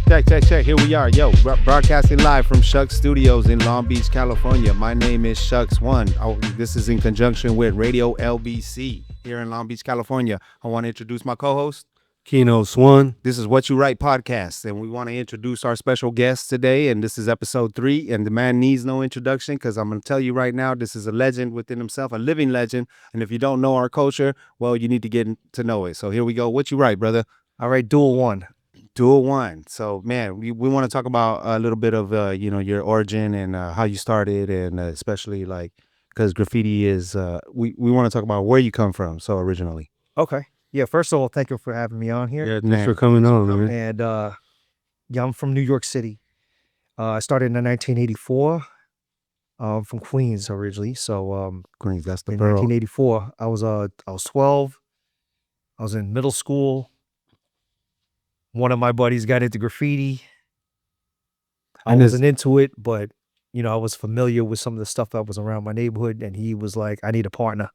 Check. Here we are. Broadcasting live from Shucks Studios in Long Beach, California. My name is Shucks One. This is in conjunction with Radio LBC here in Long Beach, California. I want to introduce my co-host, Keno Swan. This is Whatchuwrite Podcast, and we want to introduce our special guest today, and this is episode 3, and the man needs no introduction because I'm going to tell you right now, this is a legend within himself, a living legend, and if you don't know our culture, well, you need to get to know it. So here we go. Whatchuwrite, brother? All right, Duel 1. Duel 1. So, man, we want to talk about a little bit of, your origin and how you started, and especially, because graffiti is, we want to talk about where you come from, so originally. Okay. Yeah, first of all, thank you for having me on here. Yeah, thanks for coming on, man. And, I'm from New York City. I started in 1984, from Queens originally. So, Queens, that's the in borough. 1984, I was 12. I was in middle school. One of my buddies got into graffiti. I wasn't into it, but, I was familiar with some of the stuff that was around my neighborhood, and he was like, I need a partner.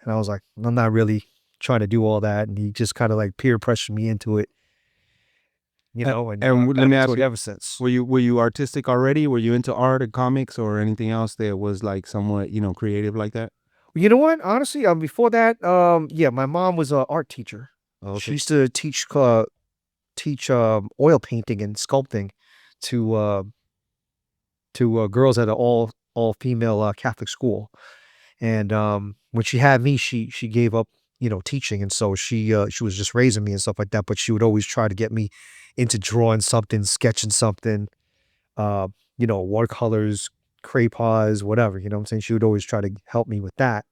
And I was like, I'm not really trying to do all that. And he just kind of like peer pressured me into it, and let me ask you, ever since. were you artistic already? Were you into art and comics or anything else that was like somewhat, creative like that? You know what? Honestly, before that, my mom was an art teacher. Okay. She used to teach oil painting and sculpting to girls at an all female Catholic school. And when she had me, she gave up teaching, and so she was just raising me and stuff like that. But she would always try to get me into drawing something, sketching something, watercolors, crayons, whatever. You know what I'm saying? She would always try to help me with that.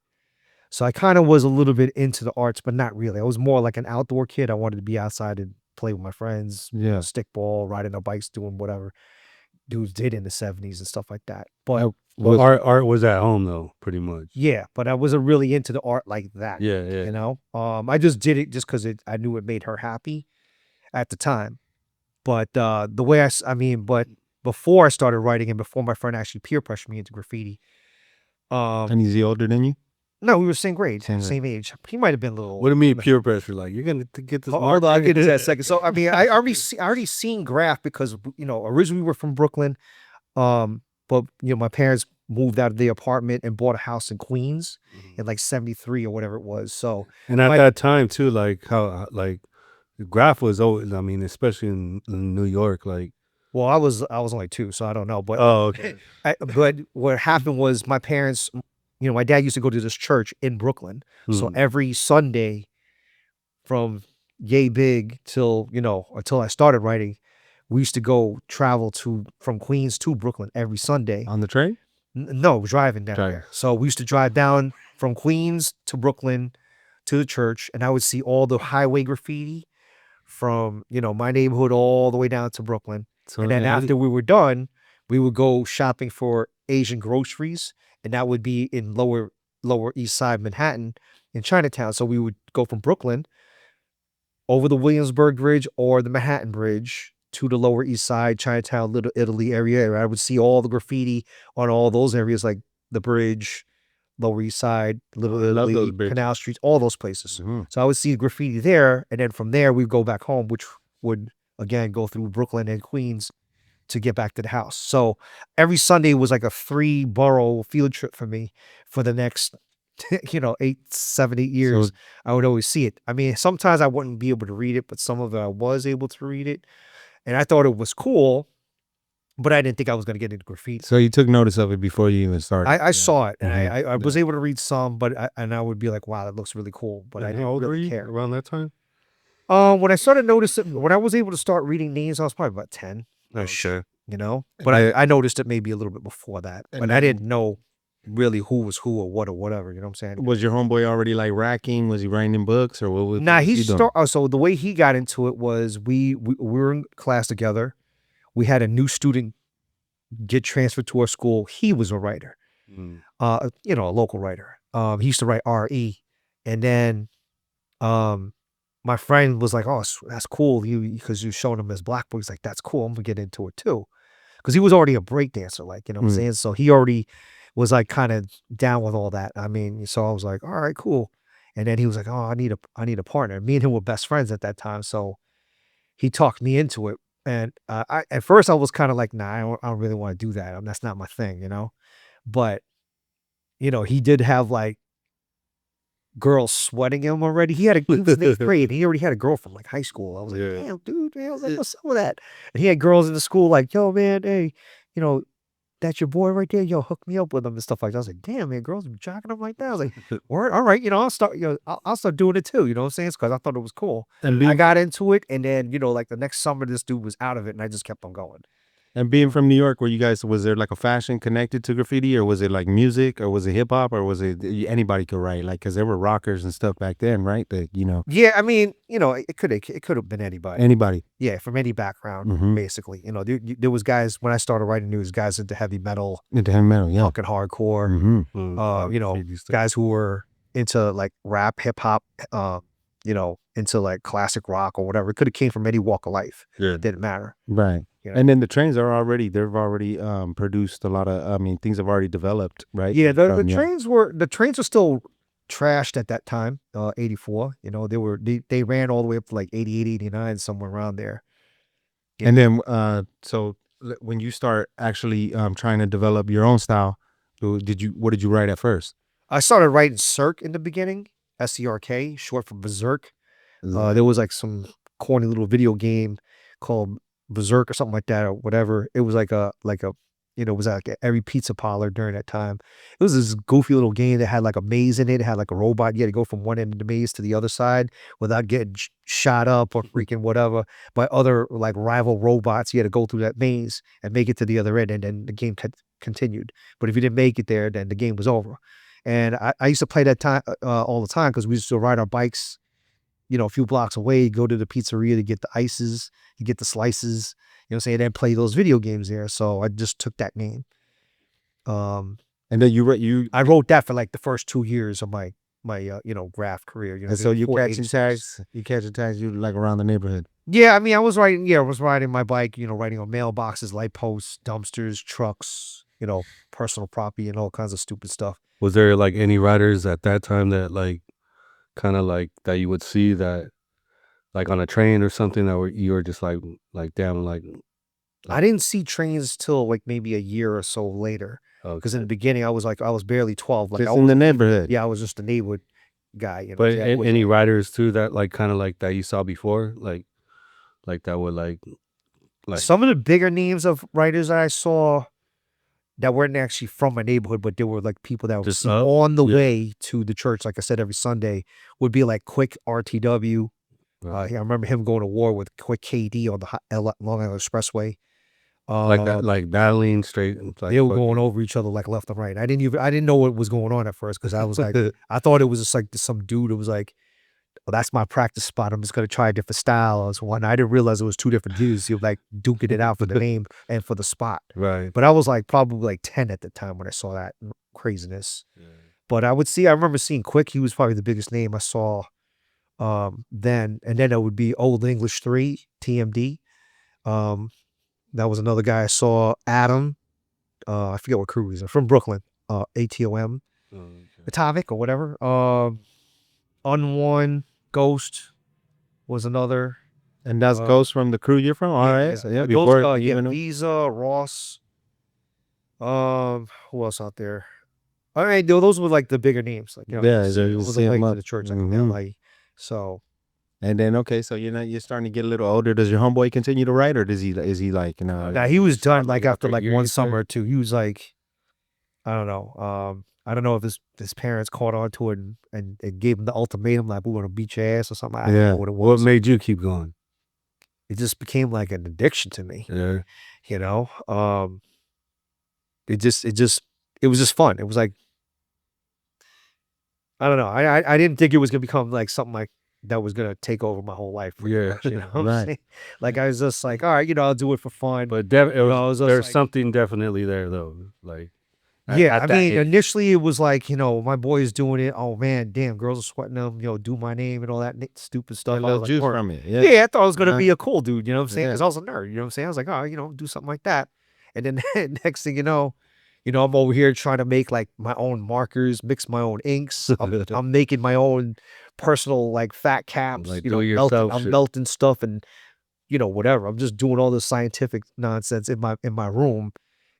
So I kind of was a little bit into the arts, but not really. I was more like an outdoor kid. I wanted to be outside and play with my friends, stickball, riding our bikes, doing whatever dudes did in the 70s and stuff like that. But art was at home though, pretty much. Yeah, but I wasn't really into the art like that. Yeah. I just did it just because I knew it made her happy at the time. But the way but before I started writing and before my friend actually peer pressured me into graffiti. And is he older than you? No, we were same grade, same age. He might have been a little. What do you mean peer pressure? Like you're gonna get this? Hold on, I'll get to that second. So I already seen Graph because originally we were from Brooklyn, but my parents moved out of their apartment and bought a house in Queens in like 73 or whatever it was. So and at that time too, like how Graph was always. I mean, especially in New York, like. Well, I was only 2, so I don't know. But okay. But what happened was my parents. My dad used to go to this church in Brooklyn. So every Sunday from yay big till I started writing, we used to go travel from Queens to Brooklyn every Sunday. On the train? No, driving down there. So we used to drive down from Queens to Brooklyn to the church, and I would see all the highway graffiti from, my neighborhood all the way down to Brooklyn. So, and then after we were done, we would go shopping for Asian groceries, and that would be in lower East Side Manhattan in Chinatown. So we would go from Brooklyn over the Williamsburg Bridge or the Manhattan Bridge to the Lower East Side, Chinatown, Little Italy area. And I would see all the graffiti on all those areas, like the bridge, Lower East Side, Little Italy, Canal Street, all those places. Mm-hmm. So I would see graffiti there, and then from there we'd go back home, which would again go through Brooklyn and Queens to get back to the house. So every Sunday was like a 3-borough field trip for me for the next 7, 8 years. So, I would always see it. I mean, sometimes I wouldn't be able to read it, but some of it I was able to read it, and I thought it was cool, but I didn't think I was going to get into graffiti. So you took notice of it before you even started? I saw it, and I was able to read some, but I would be like, wow, that looks really cool, but I didn't really care. Around that time? When I started noticing, when I was able to start reading names, I was probably about 10. Oh, sure. But I noticed it maybe a little bit before that, but I didn't know really who was who or what or whatever. You know what I'm saying? Was your homeboy already like racking? Was he writing in books or what was? Nah, so the way he got into it was we were in class together. We had a new student get transferred to our school. He was a writer, a local writer. He used to write RE, and then my friend was like, "Oh, that's cool," because you showing him his black book. He's like, "That's cool. I'm gonna get into it too," because he was already a break dancer, like what I'm saying. So he already was like kind of down with all that. I mean, so I was like, "All right, cool." And then he was like, "Oh, I need a partner." Me and him were best friends at that time, so he talked me into it. And at first I was kind of like, nah, I don't really want to do that. That's not my thing, But he did have like girls sweating him already. He was in eighth grade. And he already had a girl from like high school. I was like, damn, dude, man, what's up with that? And he had girls in the school like, yo, man, hey, that's your boy right there. Yo, hook me up with him and stuff like that. I was like, damn, man, girls be jacking him like that. I was like, word, all right, I'll start, I'll start doing it too. You know what I'm saying? Because I thought it was cool. And I got into it, and then like the next summer, this dude was out of it, and I just kept on going. And being from New York, was there like a fashion connected to graffiti, or was it like music, or was it hip hop, or was it anybody could write? Like, because there were rockers and stuff back then, right? That Yeah, I mean, it could have been anybody. Anybody. Yeah, from any background, basically. There was guys when I started writing. There was guys into heavy metal, yeah, fucking hardcore. Guys who were into like rap, hip hop, into like classic rock or whatever. It could have came from any walk of life. Yeah, it didn't matter. Right. And then the trains they've already produced a lot of, things have already developed, right? Yeah, the trains were still trashed at that time, 84. They ran all the way up to like 88, 89, somewhere around there. And then so when you start actually trying to develop your own style, what did you write at first? I started writing Cirque in the beginning, SERK, short for Berserk. There was like some corny little video game called Berserk or something like that or whatever. It was like it was like every pizza parlor during that time. It was this goofy little game that had like a maze in it. It had like a robot. You had to go from one end of the maze to the other side without getting shot up or freaking whatever by other like rival robots. You had to go through that maze and make it to the other end, and then the game continued. But if you didn't make it there, then the game was over. And I used to play that time all the time because we used to ride our bikes, a few blocks away, go to the pizzeria to get the ices, you get the slices, then play those video games there. So I just took that name. And then I wrote that for like the first 2 years of my graph career. And so you catching tags, you like around the neighborhood. Yeah, I mean, I was riding my bike, writing on mailboxes, light posts, dumpsters, trucks, personal property and all kinds of stupid stuff. Was there like any writers at that time that like kind of like that you would see that like on a train or something that you were just like damn, like I didn't see trains till like maybe a year or so later. Because in the beginning I was barely 12. Like just in the neighborhood. Yeah, I was just a neighborhood guy. But any writers too that like kind of like that you saw before, like that would like some of the bigger names of writers that I saw that weren't actually from my neighborhood, but they were like people that were on the way to the church, like I said, every Sunday, would be like Quick RTW. I remember him going to war with Quick KD on the Long Island Expressway. Like that, like battling straight. They were going over each other like left and right. I didn't know what was going on at first because I was like, I thought it was just like some dude who was like, well, that's my practice spot. I'm just going to try a different style. I didn't realize it was two different dudes. He was like duking it out for the name and for the spot. Right. But I was like probably like 10 at the time when I saw that craziness. Yeah. But I remember seeing Quick. He was probably the biggest name I saw then. And then it would be Old English 3, TMD. That was another guy I saw. Adam. I forget what crew he's from Brooklyn. ATOM. Atomic or whatever. Unworn. Ghost was another. And that's Ghost from the crew you're from? All right. Yeah. So, yeah, before Visa, Ross. Who else out there? All right, those were like the bigger names. Like, you'll see them up. To the church like LA. So. And then so you're starting to get a little older. Does your homeboy continue to write, or is he like Nah, he was done like after like one summer or two. He was like, I don't know. I don't know if his parents caught on to it and gave him the ultimatum, like, we're going to beat your ass or something. I don't know what it was. What made you keep going? It just became like an addiction to me. Yeah. It was just fun. It was like, I don't know. I didn't think it was going to become like something like that was going to take over my whole life. Much, right. Like I was just like, all right, I'll do it for fun. But there's something definitely there though. Like, yeah, I mean, initially it was like, my boy is doing it. Oh man, damn, girls are sweating them. Do my name and all that stupid stuff. A little juice from it. Yeah, I thought I was gonna be a cool dude. You know what I'm saying? Because I was a nerd. You know what I'm saying? I was like, oh, do something like that. And then next thing you know, I'm over here trying to make like my own markers, mix my own inks. I'm making my own personal like fat caps. Like I'm melting stuff and whatever. I'm just doing all this scientific nonsense in my room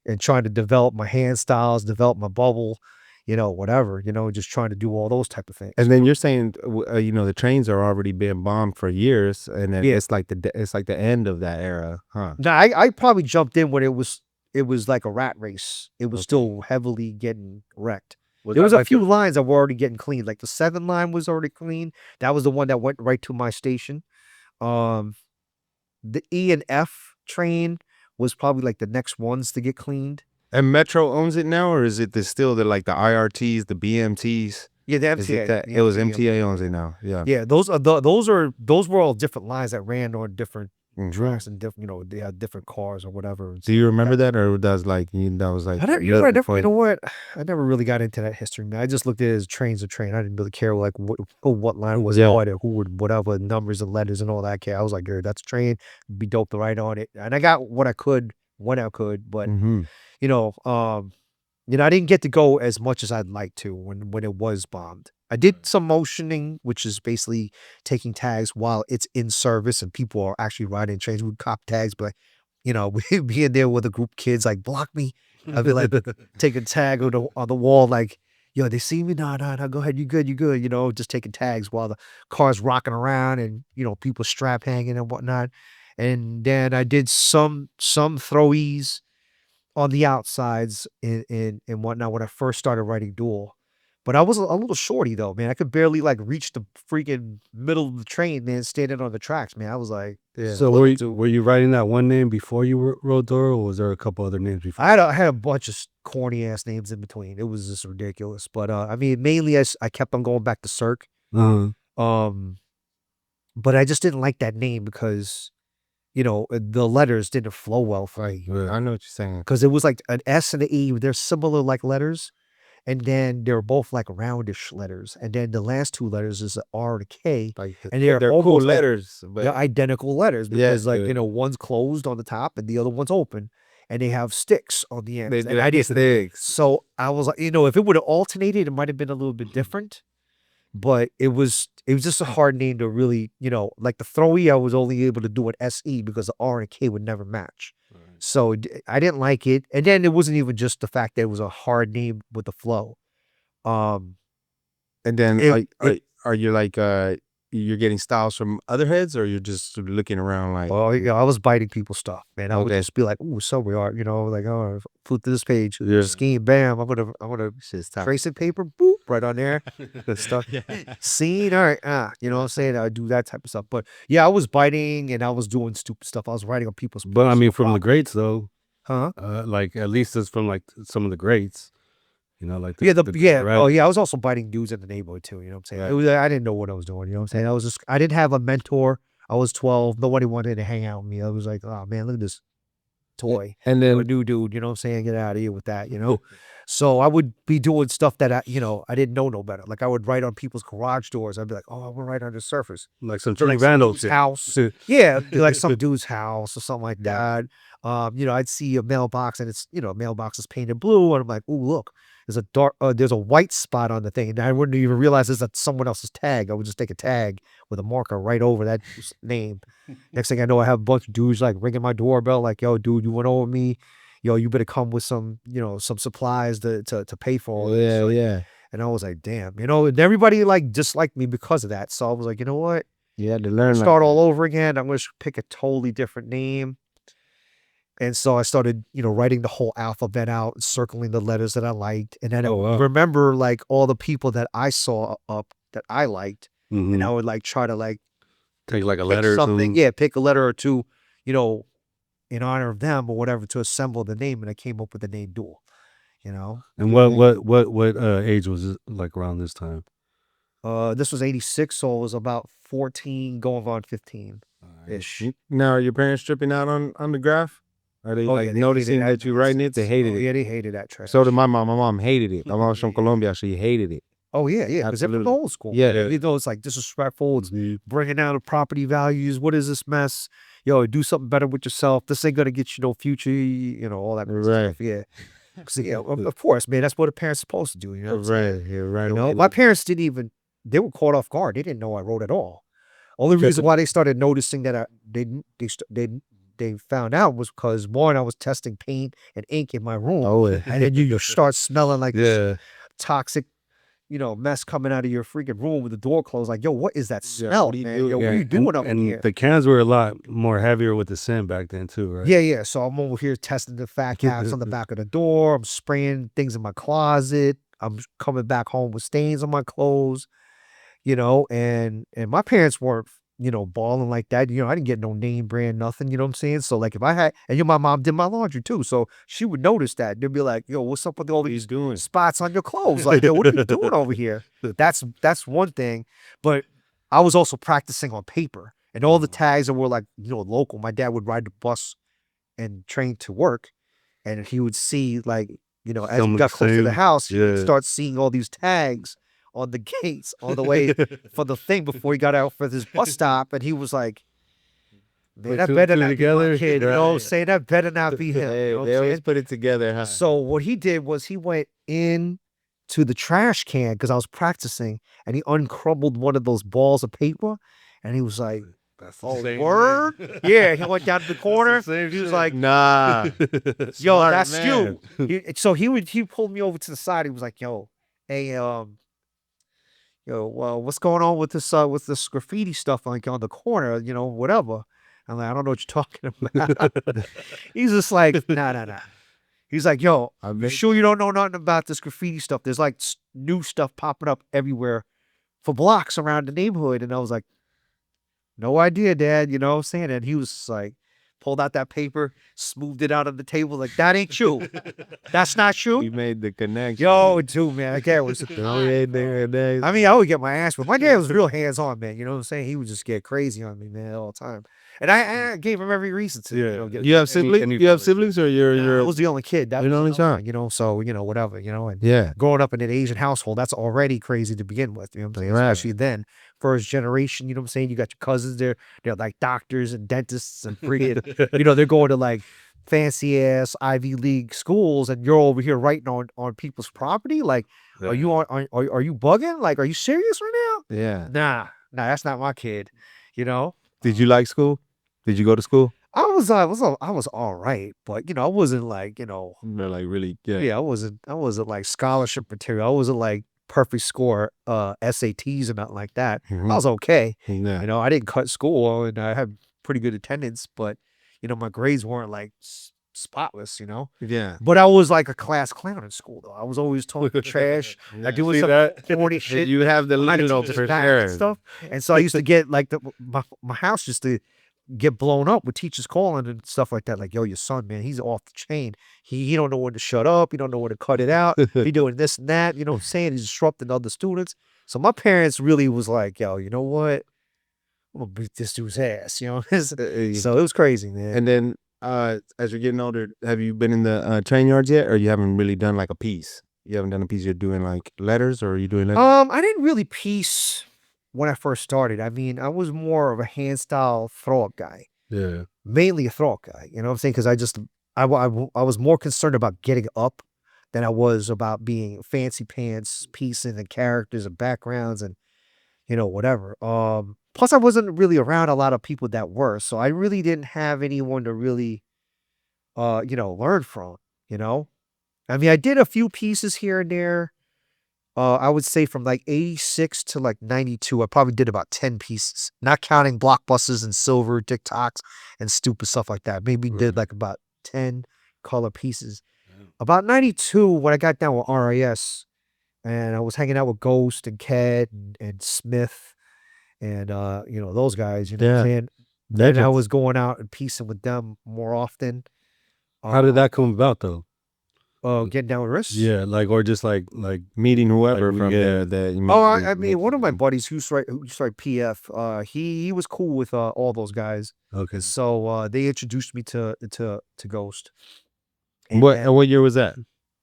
and trying to develop my hand styles, develop my bubble, whatever, just trying to do all those type of things. And then you're saying, the trains are already being bombed for years, and then Yeah. it's like the end of that era, huh? No, I probably jumped in when it was like a rat race. It was still heavily getting wrecked. There was a few lines that were already getting cleaned. Like the 7 line was already clean. That was the one that went right to my station. The E and F train was probably like the next ones to get cleaned. And Metro owns it now, or is it still the IRTs, the BMTs? Yeah, the Is it MTA. that the it was MTA. MTA owns it now? Yeah. Yeah, those were all different lines that ran on different Mhm. tracks and different, they had different cars or whatever. Do you remember that, or that was that was like? I never, you know what? I never really got into that history, man. I just looked at it as trains a train. I didn't really care like what line was what and who would whatever numbers and letters and all that. Care. I was like, that's a train. It'd be dope to write on it, and I got what I could when I could, but Mhm. I didn't get to go as much as I'd like to when it was bombed. I did some motioning, which is basically taking tags while it's in service and people are actually riding trains. We'd cop tags, but we'd be in there with a group of kids like, block me. I'd be like, take a tag on the wall, like, they see me? No, go ahead, you good, just taking tags while the car's rocking around and, people strap hanging and whatnot. And then I did some throwies on the outsides and whatnot when I first started writing Duel. But I was a little shorty though, man. I could barely like reach the freaking middle of the train, man, standing on the tracks, man. I was like, So were you writing that one name before you wrote Dora, or was there a couple other names before? I had a bunch of corny ass names in between. It was just ridiculous. But I mean, mainly I kept on going back to Cirque. But I just didn't like that name because the letters didn't flow well for me. I know what you're saying. Because it was like an S and an E. They're similar like letters. And then they're both like roundish letters. And then the last 2 letters is an R and a K. And they're cool almost letters, but they're identical letters because one's closed on the top and the other one's open. And they have sticks on the ends. And I didn't. sticks. So I was like, if it would have alternated, it might have been a little bit different. But it was just a hard name to really, like the throwy, I was only able to do an SE because the R and K would never match. So I didn't like it. And then it wasn't even just the fact that it was a hard name with the flow. And then are you like you're getting styles from other heads, or you're just looking around like? Well, I was biting people's stuff, man. I would just be like, "Ooh, so we are," like, "Oh, flip to this page, scheme, bam. I'm gonna trace it paper, boop, right on there, good stuff. Scene, all right, you know what I'm saying? I would do that type of stuff. But yeah, I was biting and I was doing stupid stuff. I was writing on people's. But I mean, from the greats though, huh? Like at least it's from like some of the greats. Like oh yeah, I was also biting dudes in the neighborhood too. You know what I'm saying? I didn't know what I was doing. You know what I'm saying? I didn't have a mentor. I was 12. Nobody wanted to hang out with me. I was like, oh man, look at this toy. And then a new dude. You know what I'm saying? Get out of here with that. So I would be doing stuff that I didn't know no better. Like I would write on people's garage doors. I'd be like, oh, I'm gonna write on the surface, like some random house. Yeah, like some dude's house or something like that. I'd see a mailbox and it's mailbox is painted blue, and I'm like, oh look. There's a white spot on the thing, and I wouldn't even realize it's someone else's tag. I would just take a tag with a marker right over that name. Next thing I know, I have a bunch of dudes like ringing my doorbell, like, "Yo, dude, you went over me? You better come with some supplies to pay for all this." Yeah. And I was like, "Damn," and everybody like disliked me because of that. So I was like, you know what? You had to learn. Start all over again. I'm going to pick a totally different name. And so I started, writing the whole alphabet out, circling the letters that I liked. And then I remember like all the people that I saw up that I liked. And I would like try to like take like a letter or something. Yeah, pick a letter or two, in honor of them or whatever to assemble the name. And I came up with the name Duel, And what age was it like around this time? This was 86, so it was about 14 going on 15-ish. Now, are your parents tripping out on the graph? Are they noticing that you're writing it? They hated it. Yeah, they hated that trash. So did my mom. My mom hated it. My mom's from Colombia. She hated it. Oh, yeah, because they're from the old school. Yeah. It's like disrespectful. It's bringing down the property values. What is this mess? Do something better with yourself. This ain't going to get you no future, all that stuff. Yeah. Of course, man. That's what a parent's supposed to do. Right. Yeah, right. My parents didn't even, they were caught off guard. They didn't know I wrote at all. Only reason why they started noticing that they found out was because one, I was testing paint and ink in my room. Oh, And then you start smelling like this Yeah. toxic, mess coming out of your freaking room with the door closed. Like, yo, what is that smell, what are you man? doing? Yo, what are you doing up and here? the cans were a lot more heavier with the scent back then too, right? Yeah. So I'm over here testing the fat caps on the back of the door. I'm spraying things in my closet. I'm coming back home with stains on my clothes, and my parents weren't, balling like that. I didn't get no name brand, nothing, you know what I'm saying? So like if I had, and my mom did my laundry too. So she would notice that. They'd be like, yo, what's up with all these doing? spots on your clothes? Like, yo, what are you doing over here? That's one thing. But I was also practicing on paper and all the tags that were like, local. My dad would ride the bus and train to work, and he would see like, as he got close to the house, he would start seeing all these tags on the gates on the way for the thing before he got out for this bus stop, and he was like, man, that better not be my kid, you know what I'm saying? That better not be him. Hey, You know what they I'm always saying? put it together, huh? So what he did was he went in to the trash can because I was practicing, and he uncrumbled one of those balls of paper, and he was like, That's the oh, same word? thing. Yeah, he went down to the corner. same He was shit. like, Nah. yo, Smart that's man. you. So he pulled me over to the side. He was like, yo, hey, well, what's going on with this graffiti stuff like on the corner, whatever. I'm like, I don't know what you're talking about. He's just like, nah. He's like, yo, you sure you don't know nothing about this graffiti stuff? There's like new stuff popping up everywhere for blocks around the neighborhood. And I was like, no idea, Dad, you know what I'm saying? And he was like, pulled out that paper, smoothed it out on the table, like, that ain't you. That's not We you. made the connection. Yo, dude, man, that guy was. I mean, I would get my ass, but my dad was real hands on, man. You know what I'm saying? He would just get crazy on me, man, all the time. And I gave him every reason to, get. You have siblings? You have siblings, or I you're was the only kid. That You're the only was, child. so, whatever, and yeah. growing up in an Asian household, that's already crazy to begin with. You know what I'm saying? Right. Especially then, first generation, you know what I'm saying? You got your cousins, they're like doctors and dentists and freaking, they're going to like fancy ass Ivy League schools, and you're over here writing on people's property. Like, are you are you bugging? Like, are you serious right now? Yeah. Nah, that's not my kid. Did you like school? Did you go to school? I was all right, but I wasn't like, They're like really, I wasn't like scholarship material. I wasn't like perfect score SATs or nothing like that. I was okay. Yeah. I didn't cut school and I had pretty good attendance, but my grades weren't like spotless, Yeah. But I was like a class clown in school though. I was always talking trash, like doing some corny shit. You have the behind the little teacher's for back and sure. stuff. And so I used to get like my house used to get blown up with teachers calling and stuff like that. Like, yo, your son, man, he's off the chain. He don't know when to shut up. He don't know when to cut it out. He doing this and that. You know what I'm saying? He's disrupting other students. So my parents really was like, yo, you know what? I'm gonna beat this dude's ass. So it was crazy, man. And then as you're getting older, have you been in the train yards yet, or you haven't really done like a piece? You haven't done a piece. You're doing like letters, or are you doing letters? I didn't really piece when I first started. I mean, I was more of a hand style throw up guy. Yeah. Mainly a throw up guy. You know what I'm saying? Because I was more concerned about getting up than I was about being fancy pants, piecing and characters and backgrounds and whatever. Plus I wasn't really around a lot of people that were, so I really didn't have anyone to really learn from. I mean, I did a few pieces here and there. I would say from like 86 to like 92, I probably did about 10 pieces, not counting blockbusters and silver TikToks and stupid stuff like that. Maybe did like about 10 color pieces. About 92, when I got down with RIS and I was hanging out with Ghost and Cat and Smith and, those guys, you know what I'm saying? Then I was going out and piecing with them more often. How did that come about though? Getting down with RIS? Yeah, like or just like meeting whoever like, from yeah. there that you I mean, one of my buddies who used to write PF, he was cool with all those guys. Okay. So they introduced me to Ghost. And what year was that?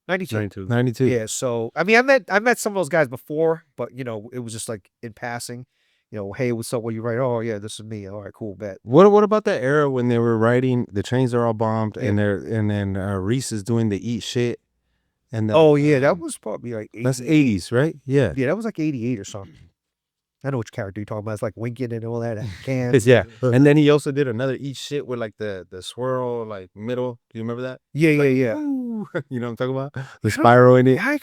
92. 92. Yeah. So I mean, I met some of those guys before, but it was just like in passing. Hey, what's up? What you write? Oh yeah, this is me. All right, cool, bet. What about that era when they were writing the trains are all bombed and then Reese is doing the eat shit and oh yeah, that was probably like 80. That's 80s, right? Yeah. Yeah, that was like 88 or something. I know which character you're talking about. It's like winking and all that. Cans. Yeah. And then he also did another eat shit with like the swirl like middle. Do you remember that? Yeah, yeah, Like, yeah. ooh, you know what I'm talking about? The spiral in it. Yeah,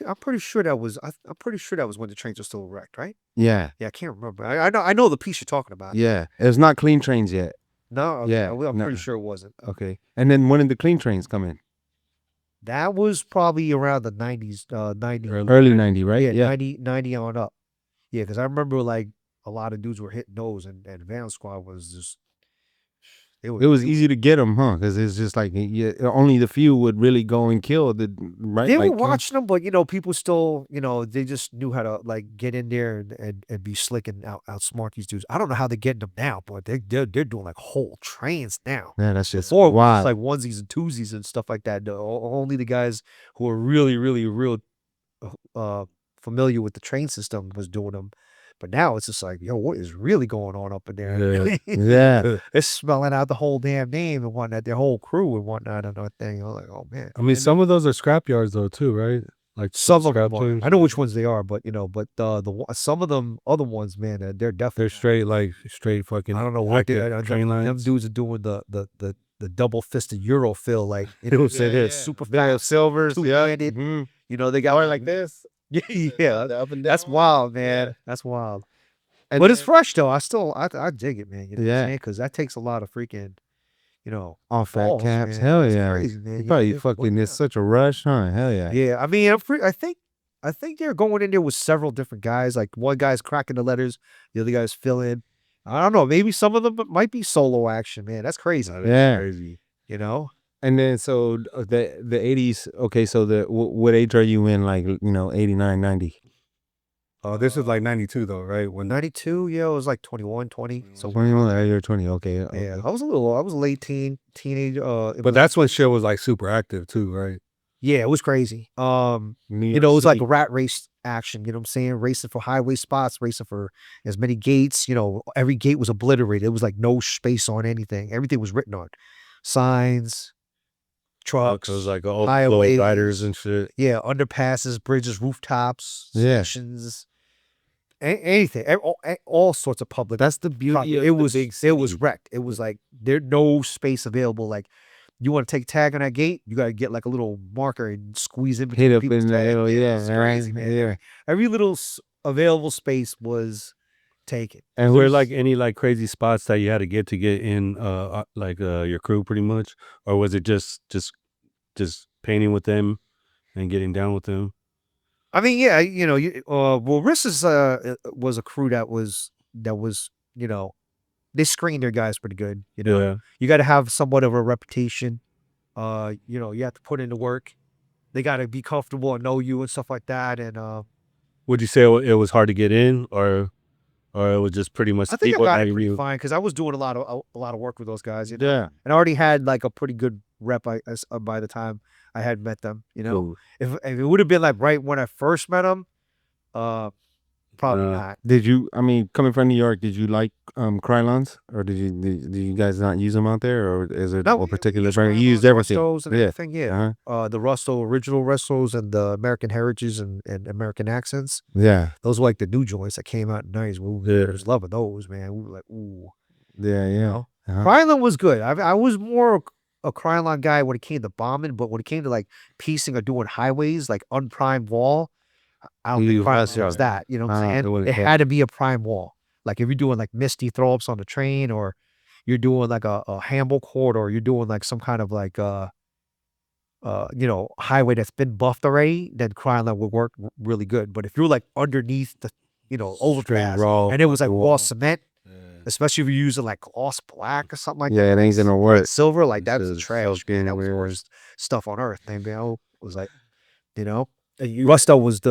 I'm pretty sure that was. I'm pretty sure that was when the trains were still wrecked, right? Yeah. Yeah, I can't remember. I know the piece you're talking about. Yeah. It's not clean trains yet. No, Yeah, I'm no. pretty sure it wasn't. Okay. And then when did the clean trains come in? That was probably around the 90s, 90. Early 90, right? Yeah, Yeah. 90 on up. Yeah, because I remember like a lot of dudes were hitting those, and Van Squad was just. It was easy to get them, huh? Because it's just like only the few would really go and kill the right. They like, were watching them, but people still, they just knew how to like get in there and be slick and outsmart these dudes. I don't know how they're getting them now, but they're doing like whole trains now. Yeah, that's just Before it was wild. like onesies and twosies and stuff like that. Only the guys who are really, really, real familiar with the train system was doing them. But now it's just like, yo, what is really going on up in there? Yeah. It's smelling out the whole damn name and whatnot, their whole crew and whatnot and everything. I'm like, oh man. I mean, some of those are scrap yards though too, right? Like Some of scrap them are. planes. I know which ones they are, but some of them other ones, man, they're definitely They're straight fucking. I don't know what they train them lines. dudes are doing the double fisted Euro fill, like they're super fast, silvers. two-handed. Mhm. They got Or like this. yeah, The up and that's down. wild, man. Yeah. That's wild. And But it's then- fresh though. I dig it, man. You know what Yeah. I'm saying? Because that takes a lot of freaking, on fat balls, caps. man. Hell That's yeah. crazy, man. You probably Yeah, fucking yeah. it's such a rush, huh? Hell yeah. Yeah, I mean, I think they're going in there with several different guys. Like one guy's cracking the letters, the other guy's filling. I don't know. Maybe some of them might be solo action, man. That's crazy. Yeah. Crazy. And then so the 80s, okay, so what age are you in, like 89, 90? Oh, this is like 92 though, right? When 92, yeah, it was like 21, 20. So 21, you're 20, okay. yeah, I was late teenage. but that's when shit was like super active too, right? Yeah, it was crazy. New It York was like City. rat race action, you know what I'm saying? Racing for highway spots, racing for as many gates, every gate was obliterated. It was like no space on anything. Everything was written on. Signs, trucks, It was like all highways, riders and shit. yeah, underpasses, bridges, rooftops, Yeah. stations, anything, all sorts of public. That's the beauty property. of It was the big it was city. wrecked. It was like there's no space available. Like you want to take a tag on that gate, you got to get like a little marker and squeeze in between Hit up people's in the tags. hell, yeah, It's right, crazy, man. yeah. Every little available space was taken. And were like any like crazy spots that you had to get in your crew pretty much, or was it just painting with them and getting down with them? I mean, yeah, well, RIS was a crew that was they screened their guys pretty good. Yeah. You got to have somewhat of a reputation. You have to put in the work. They got to be comfortable and know you and stuff like that. And Would you say it was hard to get in, or it was just pretty much I think I people got it nagging pretty you? fine because I was doing a lot of work with those guys. Yeah. And I already had like a pretty good rep by the time I had met them. Cool. If it would have been like right when I first met them, probably not. Did you, I mean, coming from New York, did you like Krylons, or did you guys not use them out there, or is it No, a particular used brand? You Krylons, used everything. Rustos and Yeah. everything, yeah. Uh-huh. The original Rustos and the American Heritages and American Accents. Yeah. Those were like the new joints that came out in the 90s. We was loving those, man. We were like, ooh. Yeah, yeah. Uh-huh. Krylon was good. I was more a Krylon guy when it came to bombing, but when it came to like piecing or doing highways, like unprimed wall, I don't think Krylon was that. You know what I'm saying? It had to be a prime wall. Like if you're doing like misty throw-ups on the train, or you're doing like a Hamble corridor, or you're doing like some kind of like highway that's been buffed already, then Krylon would work really good. But if you're like underneath the overpass raw and it was like wall. raw cement, especially if you're using like gloss black or something like Yeah, that. it ain't gonna work. Silver, like This that's is trash. self-gain That was the weird. worst stuff on earth. And was like, Rusto was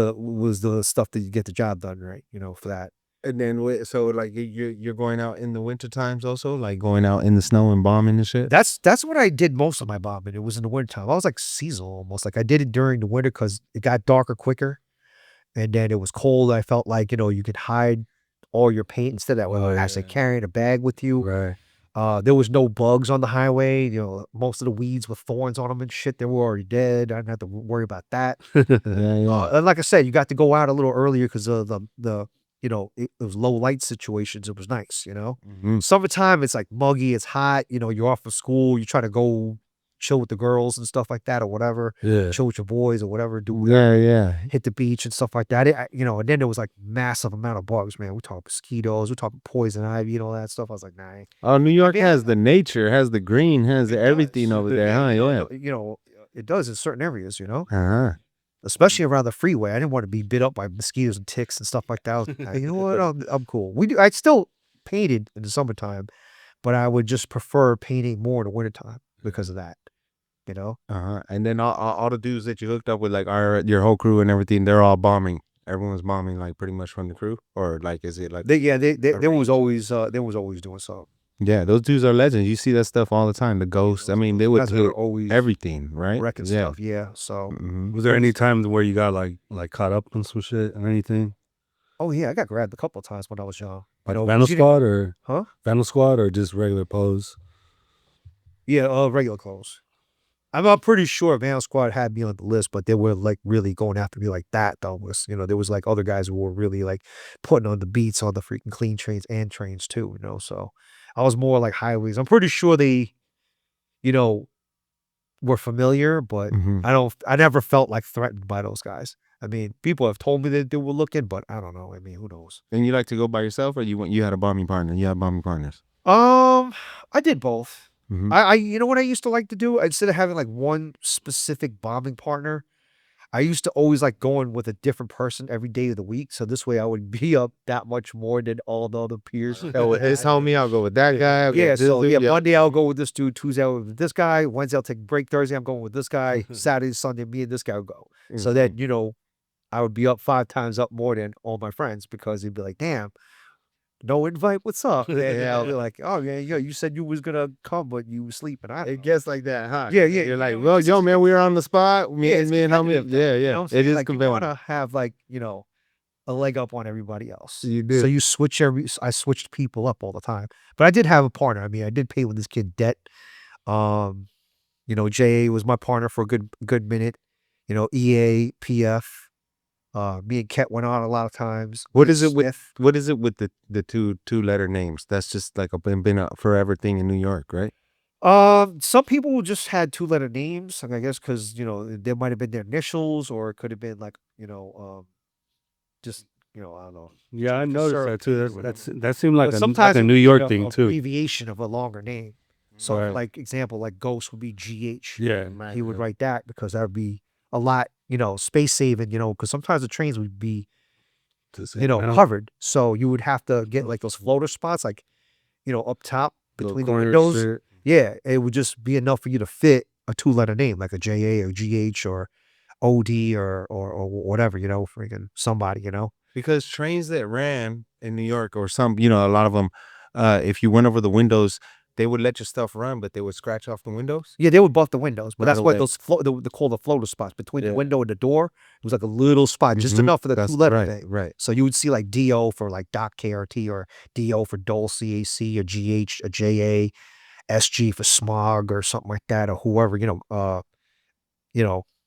the stuff that you get the job done right, for that. And then so like you're going out in the winter times also, like going out in the snow and bombing and shit. That's what I did most of my bombing. It was in the wintertime. I was like seasonal almost. Like I did it during the winter because it got darker quicker, and then it was cold. I felt like you could hide all your paint instead of actually carrying a bag with you. Right. There was no bugs on the highway. Most of the weeds with thorns on them and shit, they were already dead. I didn't have to worry about that. Yeah, yeah. And like I said, you got to go out a little earlier because of the it was low light situations. It was nice, Mm-hmm. Summertime, it's like muggy, it's hot, you're off of school, you try to go chill with the girls and stuff like that or whatever, Yeah. chill with your boys or whatever, do whatever, Yeah. hit the beach and stuff like that. And then there was like massive amount of bugs, man. We talking mosquitoes, we talking poison ivy and all that stuff. I was like, nah. Oh, New York mean, has the nature, has the green, has It everything does. over there, huh? Yeah. It does in certain areas, Uh-huh. especially around the freeway. I didn't want to be bit up by mosquitoes and ticks and stuff like that. I was like, you know what? I'm cool. I still painted in the summertime, but I would just prefer painting more in the wintertime because of that. Uh-huh. And then all the dudes that you hooked up with, like your whole crew and everything, they're all bombing. Everyone's bombing, like pretty much from the crew, or like is it like There was always doing something. yeah, those dudes are legends. You see that stuff all the time. The ghosts. I mean, they would Guys are do always everything, right? wrecking Yeah. stuff. Yeah. So Mhm. Was there any time where you got like caught up on some shit or anything? oh yeah, I got grabbed a couple of times when I was young. Like Vandal Squad or Huh? Vandal Squad or just regular pose? Yeah, regular clothes. I'm pretty sure Vandal Squad had me on the list, but they were like really going after me like that though. There was like other guys who were really like putting on the beats on the freaking clean trains and trains too, So I was more like highways. I'm pretty sure they, were familiar, but Mhm. I never felt like threatened by those guys. I mean, people have told me that they were looking, but I don't know. I mean, who knows? And you like to go by yourself, or you had a bombing partner? You had bombing partners. I did both. Mhm. You know what I used to like to do? Instead of having like one specific bombing partner, I used to always like going with a different person every day of the week. So this way I would be up that much more than all the other peers. So with his homie, I'll go with that guy. I'll go Yeah, with this so dude. Monday I'll go with this dude, Tuesday I'll go with this guy, Wednesday I'll take a break, Thursday I'm going with this guy, Saturday, Sunday, me and this guy will go. So that, I would be up 5 times up more than all my friends because he'd be like, damn, no invite, what's up? And I'll be like, oh yeah, you said you was gonna come, but you was sleeping. It gets like that, huh? Yeah. You're like, well, yo, man, we were on the spot. Me and homie. Yeah, yeah. It is like, you competitive. gotta have like, a leg up on everybody else. You do. So you switch I switched people up all the time. But I did have a partner. I mean, I did pay with this kid debt. JA was my partner for a good minute. EA, PF. Me and Ket went on a lot of times. What is it with the two letter names? That's just like been a forever thing in New York, right? Some people just had 2-letter names, I guess, because there might have been their initials, or it could have been like just I don't know. Yeah, I noticed Sure. that too. That seemed like But a sometimes like a it New would be York a thing too. abbreviation of a longer name. So, Right. like example, like Ghost would be GH. Yeah, He would write that because that would be a lot, space saving. Because sometimes the trains would be, covered. So you would have to get like those floater spots, like up top between the windows. Yeah, it would just be enough for you to fit a 2-letter name, like a JA or GH or OD or whatever, freaking somebody, Because trains that ran in New York, or some, a lot of them, if you went over the windows, they would let your stuff run, but they would scratch off the windows. Yeah, they would buff the windows, but Right that's what away. those they call the floater spots between the Yeah. window and the door. It was like a little spot, just Mhm. enough for the That's 2-letter right, thing. right. So you would see like DO for like Doc KRT, or DO for Dole CAC, or GH, or JA, SG for Smog, or something like that, or whoever,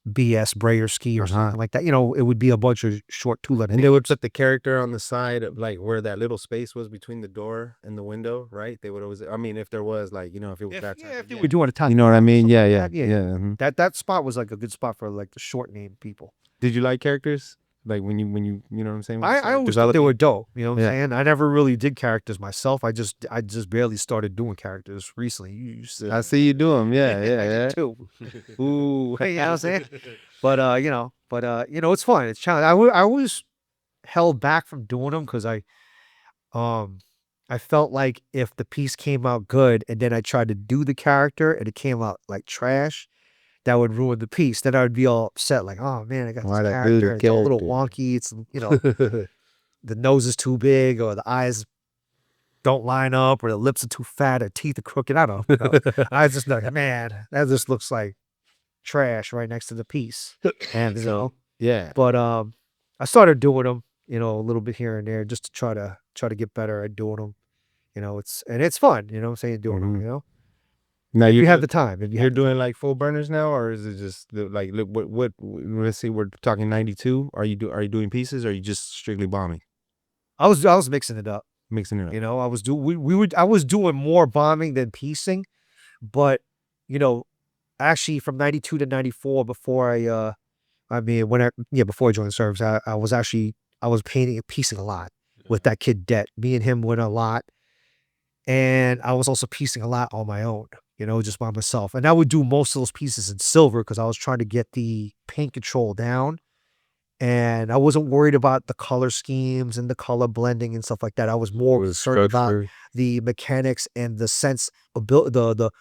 BS Brayersky or something like that. It would be a bunch of short 2-letter And names. they would put the character on the side of like where that little space was between the door and the window, right? They would always, I mean, if there was like, if it was that time. if they were doing a time. You know what I mean? something Yeah, like yeah, that, yeah. yeah. Mhm. That spot was like a good spot for like the short name people. Did you like characters? Like when you you know what I'm saying? When you I started always thought they developing? were dope. You know what I'm Yeah. saying? I never really did characters myself. I just barely started doing characters recently. You used to, I see you do them. Yeah, I yeah, did yeah. too. Ooh, you know what I'm saying? But it's fun. It's challenging. I always held back from doing them because I felt like if the piece came out good and then I tried to do the character and it came out like trash, that would ruin the piece. Then I would be all upset, like, oh man, I got Why'd this I do the character. It's a little character? wonky. It's the nose is too big, or the eyes don't line up, or the lips are too fat, or teeth are crooked. I don't know. I was just like, man, that just looks like trash right next to the piece. And Yeah. but I started doing them, a little bit here and there, just to try to get better at doing them. It's fun. You know what I'm saying? Doing them. Now If you you're have the time. If you you're have doing like full burners now, or is it just like look, what let's see, we're talking 92. Are you doing pieces, or are you just strictly bombing? I was mixing it up. Mixing it up. You know, I was doing more bombing than piecing, but you know, actually from 92 to 94 before before I joined the service, I was painting and piecing a lot with that kid Det. Me and him went a lot. And I was also piecing a lot on my own, you know, just by myself. And I would do most of those pieces in silver because I was trying to get the paint control down. And I wasn't worried about the color schemes and the color blending and stuff like that. I was more concerned about the mechanics and the sense of the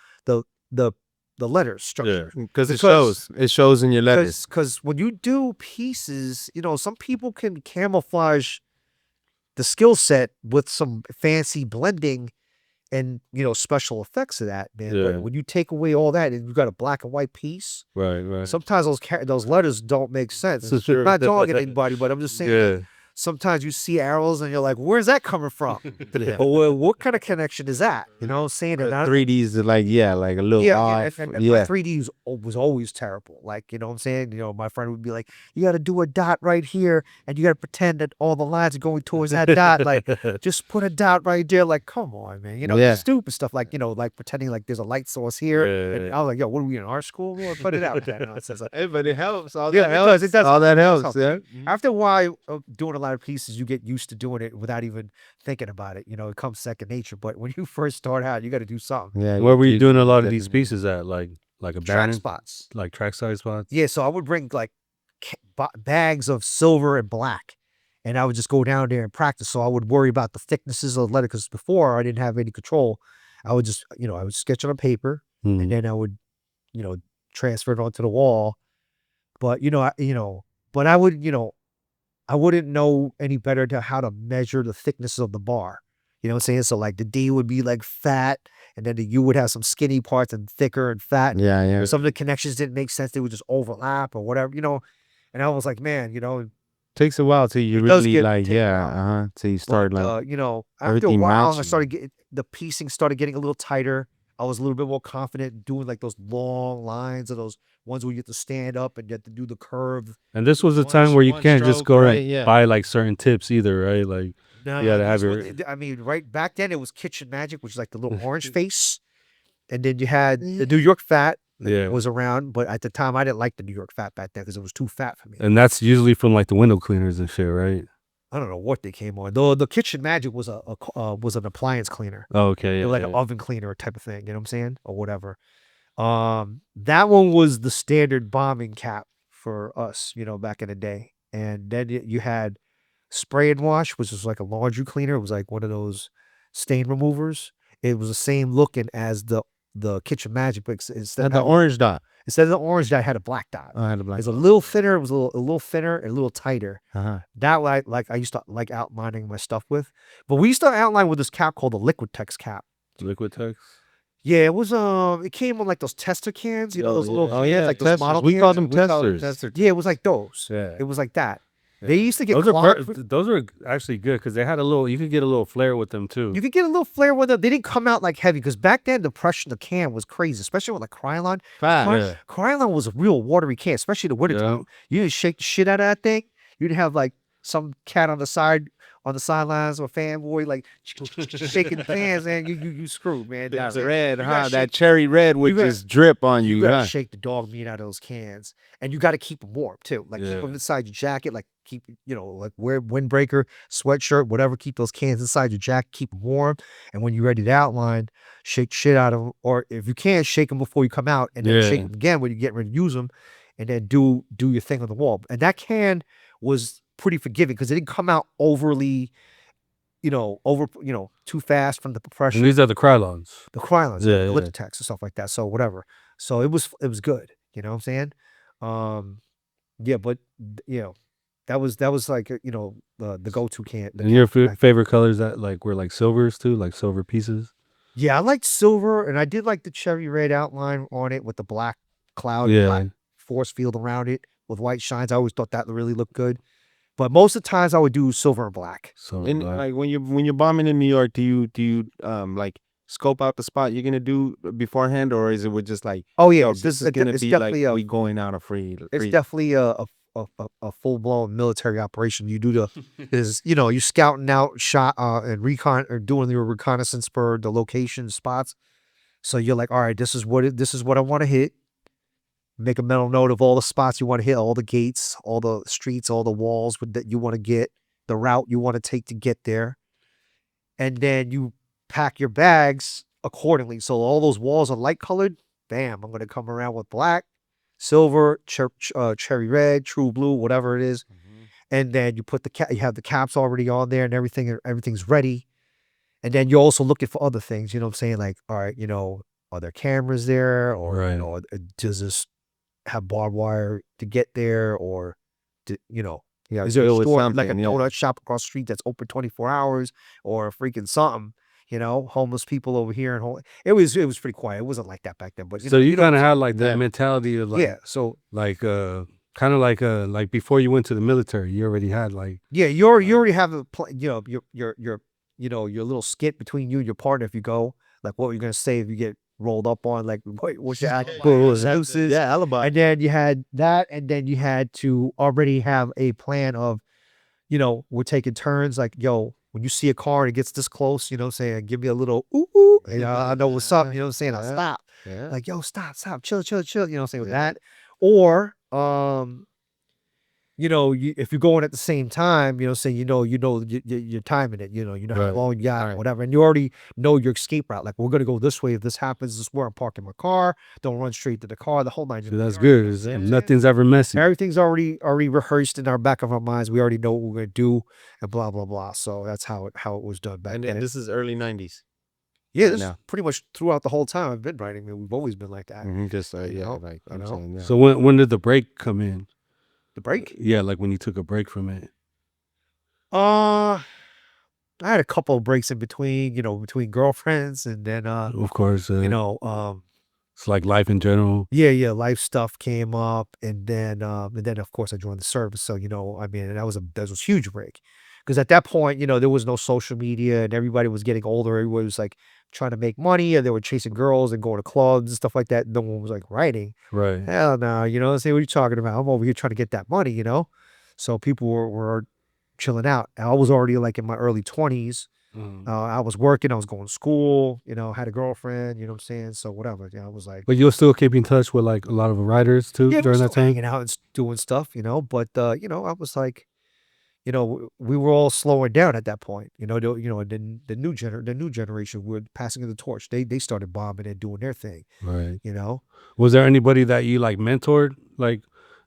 letters structure. Because it shows in your letters. Because when you do pieces, you know, some people can camouflage the skill set with some fancy blending and, you know, special effects of that, man. But when you take away all that and you've got a black and white piece, right. sometimes those letters don't make sense. I'm not dogging anybody, but I'm just saying sometimes you see arrows and you're like, where's that coming from? Or what kind of connection is that? You know what I'm saying? And 3Ds are like a little off. And my 3D was always terrible. Like, you know what I'm saying? You know, my friend would be like, you got to do a dot right here and you got to pretend that all the lines are going towards that dot. Like, just put a dot right there. Like, come on, man. You know, stupid stuff like, you know, like pretending like there's a light source here. And I was like, yo, what are we in art school? Well, put it out. That nonsense. Hey, but it helps. All it does. All that helps. Yeah. After a while doing a lot of pieces, you get used to doing it without even thinking about it. You know, it comes second nature. But when you first start out, you got to do something. Yeah. Where were you doing a lot of these pieces at? Like track spots. Like trackside spots? Yeah, so I would bring like bags of silver and black. And I would just go down there and practice. So I would worry about the thicknesses of the letter because before I didn't have any control. I would just, you know, I would sketch on a paper and then I would, you know, transfer it onto the wall. But, but I would, I wouldn't know any better to how to measure the thickness of the bar. You know what I'm saying? So like the D would be like fat and then the U would have some skinny parts and thicker and fat. Yeah. Some of the connections didn't make sense. They would just overlap or whatever, you know. And I was like, man, you know. Takes a while till you really like, till you start like, after a while, I started getting, the piecing started getting a little tighter. I was a little bit more confident doing like those long lines or those ones where you have to stand up and you have to do the curve. And this was a time where you can't just go buy like certain tips either, right? Like you had to have I mean, right back then it was Kitchen Magic, which is like the little orange face. And then you had the New York Fat was around. But at the time, I didn't like the New York Fat back then because it was too fat for me. And that's usually from like the window cleaners and shit, right? I don't know what they came on. The Kitchen Magic was an appliance cleaner. Oh, okay. It was like an oven cleaner type of thing, you know what I'm saying? Or whatever. That one was the standard bombing cap for us, you know, back in the day. And then you had Spray and Wash, which was like a laundry cleaner. It was like one of those stain removers. It was the same looking as the Kitchen Magic, but instead of the orange dot. Instead of the orange dot, I had a black dot. I had a black. It's a little thinner. It was a little thinner and a little tighter. Uh-huh. That I used to like outlining my stuff with. But we used to outline with this cap called the Liquid Tex cap. Liquid Tex? Yeah, it was it came on like those tester cans, you know, those little cans, like those model we cans. called them testers. Yeah, it was like those. Yeah. It was like that. They used to get those are actually good because they had you could get a little flare with them too. You could get a little flare with them. They didn't come out like heavy because back then the pressure in the can was crazy, especially with like Krylon. Krylon was a real watery can, especially the wintertime. You didn't shake the shit out of that thing. You'd have like some cat on the sidelines or fanboy like shaking the fans, and you screwed, man. That's red, huh? That cherry red would just drip on you. You gotta shake the dog meat out of those cans, and you gotta keep them warm too. Like keep them inside your jacket, like keep like wear windbreaker, sweatshirt, whatever. Keep those cans inside your jacket, keep them warm. And when you're ready to outline, shake the shit out of them, or if you can, shake them before you come out, and then shake them again when you get ready to use them, and then do your thing on the wall. And that can was pretty forgiving because it didn't come out overly, too fast from the pressure. And these are the Krylons. The Krylons, the Liptex and stuff like that. So whatever. So it was good. You know what I'm saying? But that was like the go-to can. And your favorite colors that were like silvers too, like silver pieces. Yeah, I liked silver, and I did like the cherry red outline on it with the black cloud, black force field around it with white shines. I always thought that really looked good. But most of the times I would do silver and black. Like when you're bombing in New York, do you like scope out the spot you're gonna do beforehand, or is it with just like, oh yeah, this is gonna be like we going out of free? It's definitely a a full blown military operation. You do you're scouting out shot and recon or doing your reconnaissance for the location spots. So you're like, all right, this is what I want to hit. Make a mental note of all the spots you want to hit, all the gates, all the streets, all the walls that you want to get, the route you want to take to get there. And then you pack your bags accordingly. So all those walls are light colored. Bam, I'm going to come around with black, silver, cherry red, true blue, whatever it is. And then you put you have the caps already on there and everything's ready. And then you're also looking for other things, you know what I'm saying? Like, all right, are there cameras there? Or, does this have barbed wire to get there? Or, Yeah, is there a always store, something, like a donut shop across the street that's open 24 hours or freaking something? Homeless people over here. It was pretty quiet. It wasn't like that back then. But So you kind of had like that mentality of like, yeah. So like kind of like before you went to the military, you already had like, yeah, you already have a your little skit between you and your partner. If you go, like, what you're gonna say if you get rolled up on, like, what's your alibi. and then you had that, and then you had to already have a plan of, we're taking turns. Like, yo, when you see a car and it gets this close, saying, give me a little ooh, ooh, I know what's up. You know what I'm saying? I'll stop. Yeah. Like, yo, stop, chill. You know what I'm saying, with that, or if you're going at the same time, saying, you're timing it, you know how long you got, whatever. And you already know your escape route. Like, we're going to go this way. If this happens, this is where I'm parking my car. Don't run straight to the car. The whole 9. so that's good. Nothing's ever messy. Everything's already rehearsed in our back of our minds. We already know what we're going to do and blah, blah, blah. So that's how it was done back then. And this is early 90s. Yeah, this is pretty much throughout the whole time I've been writing. We've always been like that. Just like I'm saying. Yeah. So when did the break come in? The break? Yeah, like when you took a break from it. I had a couple of breaks in between, between girlfriends, and then Of course, it's like life in general. Yeah, life stuff came up, and then of course I joined the service. So that was a huge break, because at that point, there was no social media, and everybody was getting older. Everybody was like trying to make money, and they were chasing girls and going to clubs and stuff like that. No one was like writing. Right. Hell no, say, what are you talking about? I'm over here trying to get that money, So people were chilling out. I was already like in my early 20s. I was working, I was going to school, had a girlfriend, you know what I'm saying? So whatever. I was like, but you'll still keep in touch with like a lot of writers too during that time? Hanging out and doing stuff, but I was like, we were all slowing down at that point. The new generation were passing the torch. They started bombing and doing their thing. Right. Was there anybody that you like mentored, like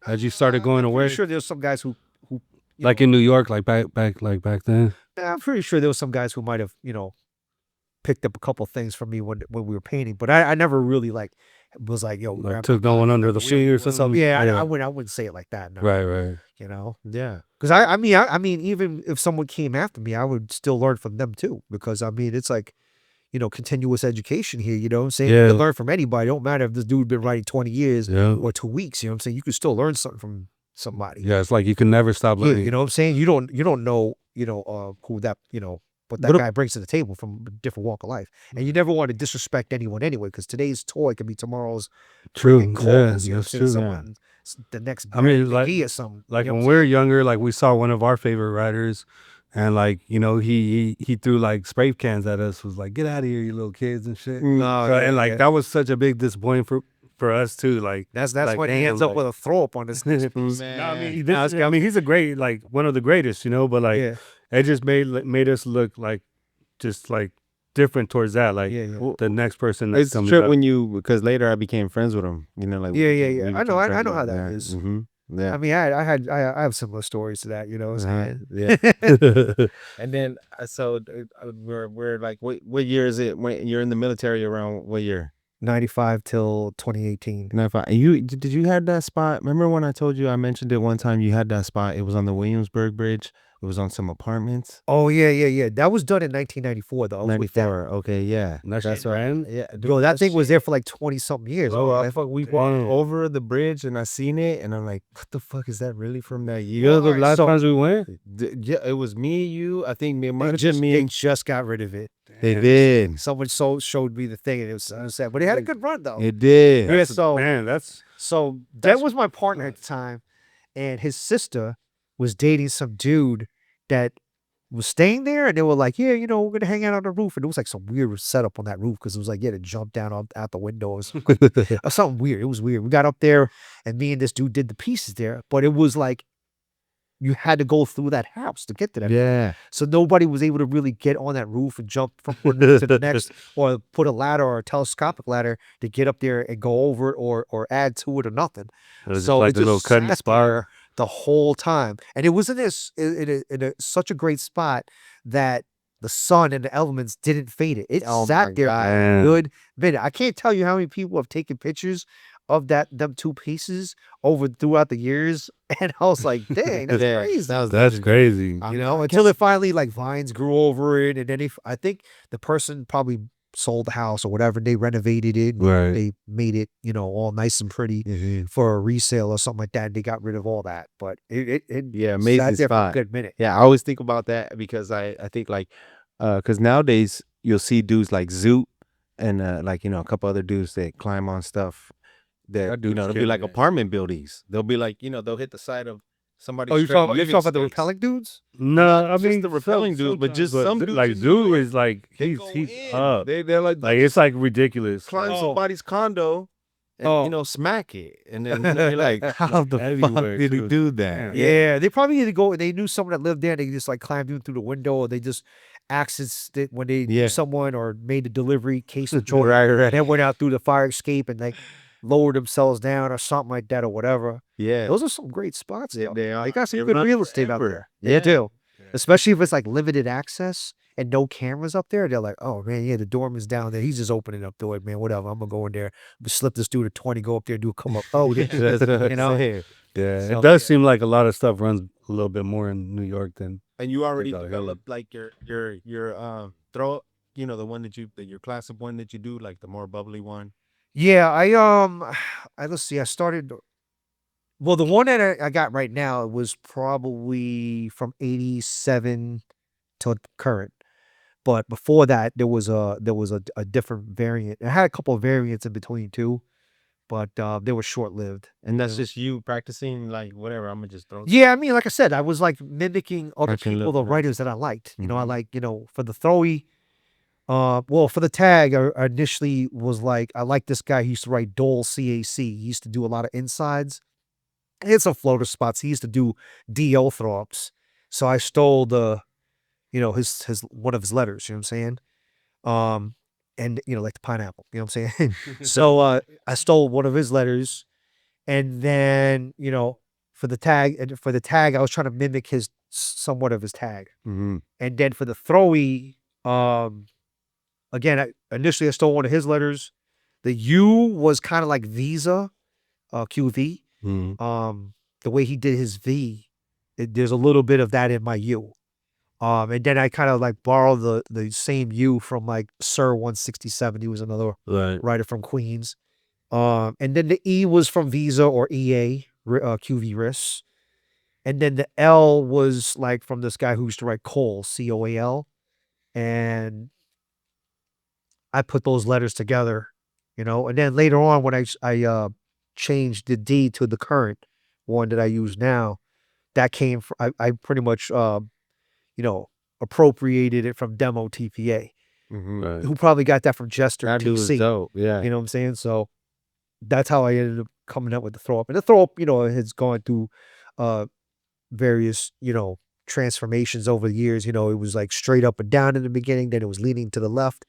as you started going away? I'm sure there's some guys who like in New York, like back then. I'm pretty sure there was some guys who might have, picked up a couple things from me when we were painting, but I never really was like, yo, like took no one under the wing or something. Yeah, I wouldn't say it like that. No. Right. Yeah. Because I mean, even if someone came after me, I would still learn from them too. Because it's like, continuous education here. You know what I'm saying? Yeah. You can learn from anybody. It don't matter if this dude been writing 20 years or 2 weeks. You know what I'm saying? You can still learn something from somebody. Yeah, it's like you can never stop learning. You know what I'm saying? You don't know, who that, what that guy brings to the table from a different walk of life. And you never want to disrespect anyone anyway, because today's toy can be tomorrow's true. Cause, that's true. The next, like or something. Like when we were younger, like we saw one of our favorite writers, and like he threw like spray cans at us. Was like, get out of here, you little kids and shit. That was such a big disappointment for us too. Like that's like, when he ends up with a throw up on this. Man. I mean, he's a great, like one of the greatest, but like it just made us look like just like different towards that, like the next person that it's comes true up. because later I became friends with him, like I know how that is. Yeah, I mean, I have similar stories to that, yeah. And then so we're like, what year is it when you're in the military? Around what year? 95 till 2018. 95. And did you have that spot? Remember when I told you, I mentioned it one time, you had that spot? It was on the Williamsburg Bridge. It was on some apartments. Oh yeah. That was done in 1994 though. 94. Okay, yeah. That's right. Yeah, bro, that thing was there for like 20 something years. We walked over the bridge and I seen it and I'm like, what the fuck is that really from that year? The last times we went? Yeah, it was me, you. I think me. They just got rid of it. They did. Someone showed me the thing and it was sad, but it had a good run though. It did. Yeah, that was my partner at the time. and his sister was dating some dude that was staying there, and they were like, yeah, we're gonna hang out on the roof, and it was like some weird setup on that roof because it was like you had to jump down out the windows or something weird. It was weird. We got up there, and me and this dude did the pieces there, but it was like you had to go through that house to get to that. Yeah. So nobody was able to really get on that roof and jump from one roof to the next, or put a ladder or a telescopic ladder to get up there and go over it, or add to it or nothing. It was So like it the little just cutting sat spot. there the whole time, and it was in such a great spot that the sun and the elements didn't fade it. It Oh my sat there God. a good minute. I can't tell you how many people have taken pictures of them two pieces throughout the years, and I was like, dang, that's Yeah, crazy. That's crazy. Until it finally like vines grew over it, and then I think the person probably sold the house or whatever, and they renovated it, and Right. they made it, all nice and pretty for a resale or something like that. And they got rid of all that, but it amazing sat there for a spot. good minute. Yeah, I always think about that because I think like because nowadays you'll see dudes like Zoot and like a couple other dudes that climb on stuff that dude's they'll be killing like it. apartment buildings. They'll be like they'll hit the side of somebody's. Oh, you talking living about the space. repelling dudes? No, I Just mean the repelling dudes, but just some dudes like in New dude York, is like they he's go he's in. up. They're like Like it's like ridiculous. climb Oh. somebody's condo and smack it, and then they're like, how the Everywhere, fuck did he too. do that? Yeah, they probably either go. They knew someone that lived there. And they just like climbed in through the window, or they just accessed it when they knew someone or made a delivery case of joy. Right. Then went out through the fire escape and like lowered themselves down or something like that or whatever. Yeah, Those are some great spots. They- though. they are. They got some They're good running real estate out forever. there. Yeah. They do. Especially if it's like limited access and no cameras up there. They're like, oh man, yeah, the doorman's down there. He's just opening up the door, man. Whatever. I'm gonna go in there, slip this dude a 20, go up there, do a come up. Oh, Yeah. It does seem like a lot of stuff runs a little bit more in New York than And you already got a developed like your throw, the one your classic one that you do, like the more bubbly one. Yeah, let's see. I started. Well, the one that I got right now was probably from 87 to current. But before that, there was a different variant. It had a couple of variants in between too, but they were short lived. And that's just you practicing, like whatever. I'm gonna just throw. Yeah, I mean, like I said, I was like mimicking other Catching people, little the writers that I liked. I Mhm. like, for the throwy. Well, for the tag, I initially was like, I like this guy who used to write Dole CAC. He used to do a lot of insides. It's a floater spots. He used to do DO throw ups. So I stole his one of his letters, you know what I'm saying? And like the pineapple, you know what I'm saying? So I stole one of his letters, and then, for the tag, I was trying to mimic somewhat of his tag. Mhm. And then for the throwy, again, initially I stole one of his letters. The U was kind of like Visa, QV. Mhm. The way he did his V, there's a little bit of that in my U. And then I kind of like borrowed the same U from like Sir 167. He was another Right. writer from Queens. And then the E was from Visa or EA, QV RIS. And then the L was like from this guy who used to write Cole, COAL. And I put those letters together, and then later on when I changed the D to the current one that I use now, that came from, I pretty much, appropriated it from Demo TPA, Right. who probably got that from Jester That dude was TC. dope. Yeah. You know what I'm saying? So that's how I ended up coming up with the throw up. And the throw up, has gone through various, transformations over the years. It was like straight up and down in the beginning, then it was leaning to the left,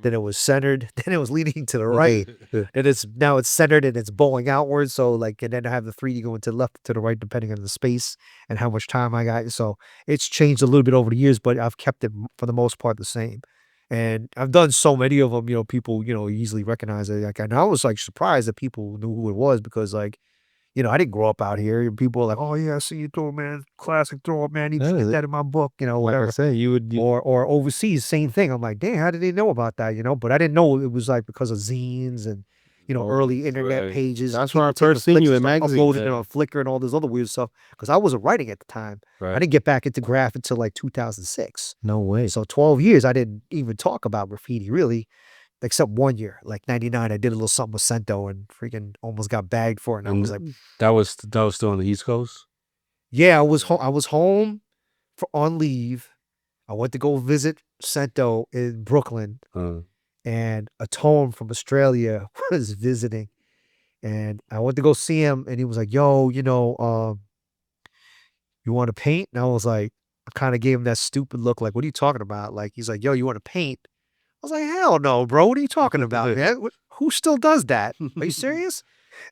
then it was centered, then it was leaning to the right, and now it's centered and it's bowling outwards. So like, and then I have the 3D going to the left, to the right, depending on the space and how much time I got. So it's changed a little bit over the years, but I've kept it for the most part the same. And I've done so many of them, people, easily recognize it. Like, and I was like surprised that people knew who it was, because like, I didn't grow up out here. People were like, "Oh yeah, I see you throw, man. Classic throw up, man. You Yeah, get that in my book, Like I whatever." said, you would. Or overseas, same thing. I'm like, "Damn, how did they know about that?" But I didn't know it was like because of zines and early internet right. pages. That's where I People taking first seen you flicks in and magazines. uploading it on Flickr and all this other weird stuff. Because I wasn't writing at the time. I Right. didn't get back into graph until like 2006. No way. So 12 years, I didn't even talk about graffiti really, except 1 year, like 99. I did a little something with Cento and freaking almost got bagged for it. And I was like, that was still on the East Coast. Yeah, I was home on leave. I went to go visit Sento in Brooklyn, and a Tone from Australia was visiting, and I went to go see him, and he was like, "Yo, you want to paint?" And I was like, I kind of gave him that stupid look, like, "What are you talking about?" Like, he's like, "Yo, you want to paint?" I was like, "Hell no, bro. What are you talking about, man? Who still does that? Are you serious?"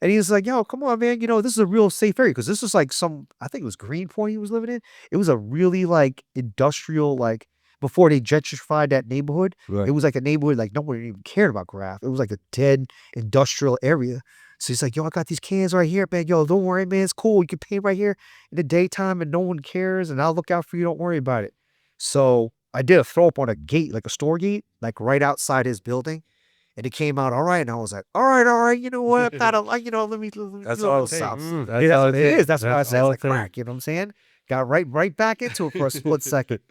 And he was like, "Yo, come on, man. This is a real safe area." Because this was like I think it was Greenpoint he was living in. It was a really like industrial, like before they gentrified that neighborhood. Right. It was like a neighborhood, like no one even cared about graff. It was like a dead industrial area. So he's like, "Yo, I got these cans right here, man. Yo, don't worry, man. It's cool. You can paint right here in the daytime and no one cares. And I'll look out for you. Don't worry about it." So I did a throw up on a gate, like a store gate, like right outside his building. And it came out all right. And I was like, all right. You know what? Let me That's do all it. it takes. Yeah, That's that's all what it it is. takes. That's why I That's said it's all like it takes. crack. You know what I'm saying? Got right back into it for a split second.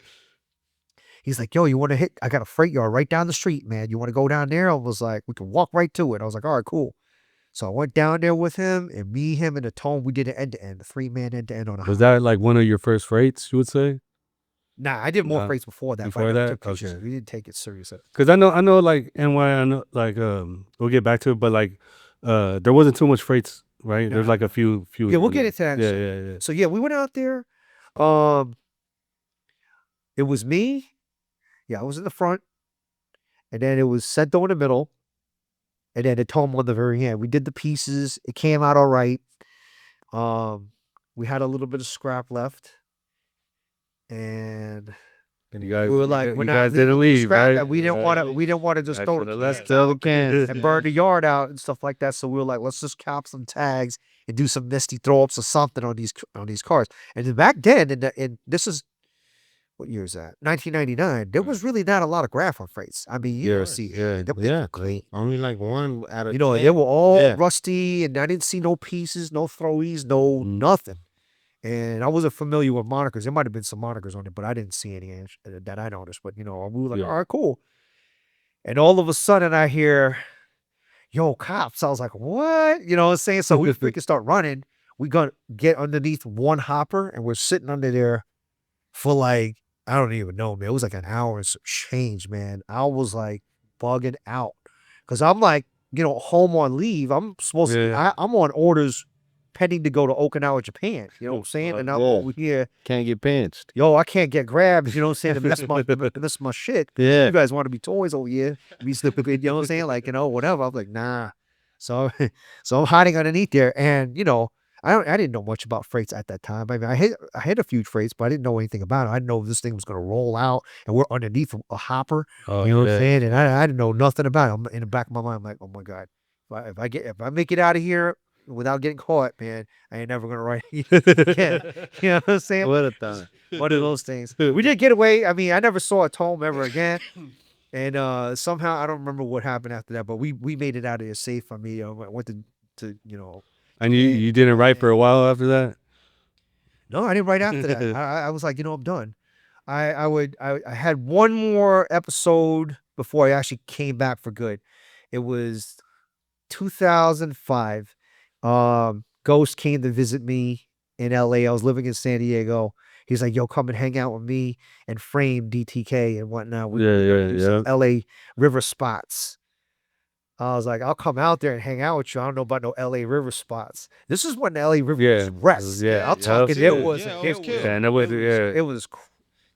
He's like, "Yo, you want to hit? I got a freight yard right down the street, man. You want to go down there?" I was like, "We can walk right to it." I was like, "All right, cool." So I went down there with him, and him, and the Tone, we did an end-to-end, a 3-man end-to-end on a Was highway. that like one of your first freights, you would say? Nah, I did more freights before that. Before but I never that? took pictures. Okay. We didn't take it serious. Because I know, like NY, I know, like we'll get back to it, but like, there wasn't too much freights, right? There's like a few. Yeah, we'll get into that. Yeah. So yeah, we went out there. It was me. Yeah, I was in the front, and then it was Sento in the middle, and then the Tone on the very end. We did the pieces. It came out all right. We had a little bit of scrap left, and And you guys, we were like, you guys didn't leave, scrap. right? We didn't want to. We didn't want to just throw Let's cans tell the out cans and burn the yard out and stuff like that. So we were like, let's just cop some tags and do some misty throw ups or something on these cars. And then back then, and this is what year is that? 1999. There was really not a lot of graff on freights. I mean, you see, Great. Only like one out of they were all rusty, and I didn't see no pieces, no throwies, no nothing. And I wasn't familiar with monikers. There might have been some monikers on it, but I didn't see any that I noticed. But we were like, all right, cool. And all of a sudden, I hear, "Yo, cops!" I was like, "What?" You know what I'm saying? So we freaking start running. We gonna get underneath one hopper, and we're sitting under there for like, I don't even know, man. It was like an hour and some change, man. I was like bugging out because I'm like, home on leave. I'm supposed to. I'm on orders pending to go to Okinawa, Japan. You know what I'm saying? And I'm over here. Can't get pinched. Yo, I can't get grabbed. You know what I'm saying? To miss my shit. Yeah. You guys want to be toys over here? Be slipping. You know what I'm saying? Like, whatever. I'm like, nah. So I'm hiding underneath there, and I didn't know much about freights at that time. I mean, I had a few freights, but I didn't know anything about it. I didn't know this thing was gonna roll out, and we're underneath a hopper. Oh, you know what I'm saying? And I didn't know nothing about it. In the back of my mind, I'm like, oh my god, if I make it out of here without getting caught, man, I ain't never gonna write again. You know what I'm saying? What a time. One of those things. We did get away. I mean, I never saw a Tome ever again. And somehow I don't remember what happened after that, but we made it out of there safe. I mean, I went to And you didn't write for a while after that? No, I didn't write after that. I was like, I'm done. I had one more episode before I actually came back for good. It was 2005. Ghost came to visit me in LA. I was living in San Diego. He's like, "Yo, come and hang out with me and Frame DTK and whatnot. We do some LA river spots." I was like, "I'll come out there and hang out with you. I don't know about no LA river spots." This is when the LA river was rest. Yeah, I'm talking. It was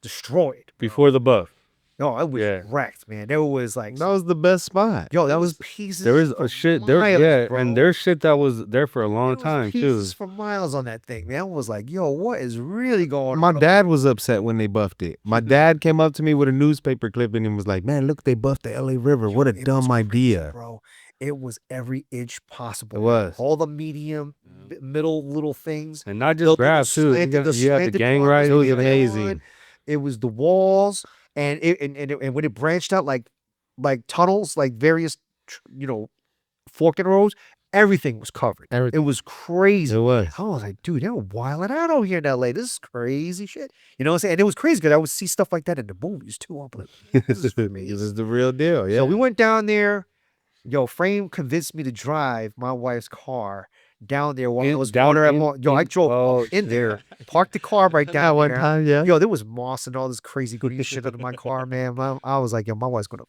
destroyed before the buff. No, it was wrecked, man. There was like that was the best spot. Yo, that was pieces. There was a shit there, and there's shit that was there for a long time pieces for miles on that thing, man. I was like, yo, what is really going on? My dad was upset when they buffed it. My dad came up to me with a newspaper clipping and was like, "Man, look, they buffed the LA River. What a dumb idea, bro." It was every inch possible. It was all the medium, middle little things, and not just grass too. You had the gang right. It was amazing. It was the walls. And when it branched out like tunnels, like various, forking roads, everything was covered. It was crazy. It was. I was like, dude, they're wilding out over here in LA. This is crazy shit. You know what I'm saying? And it was crazy because I would see stuff like that in the movies too. I'm like, this is the real deal. Yeah. So we went down there. Yo, Frame convinced me to drive my wife's car down there while it was water at Yo, I drove in there, parked the car right down one there. time, yeah. Yo, there was moss and all this crazy green shit under my car, man. I was like, yo, my wife's gonna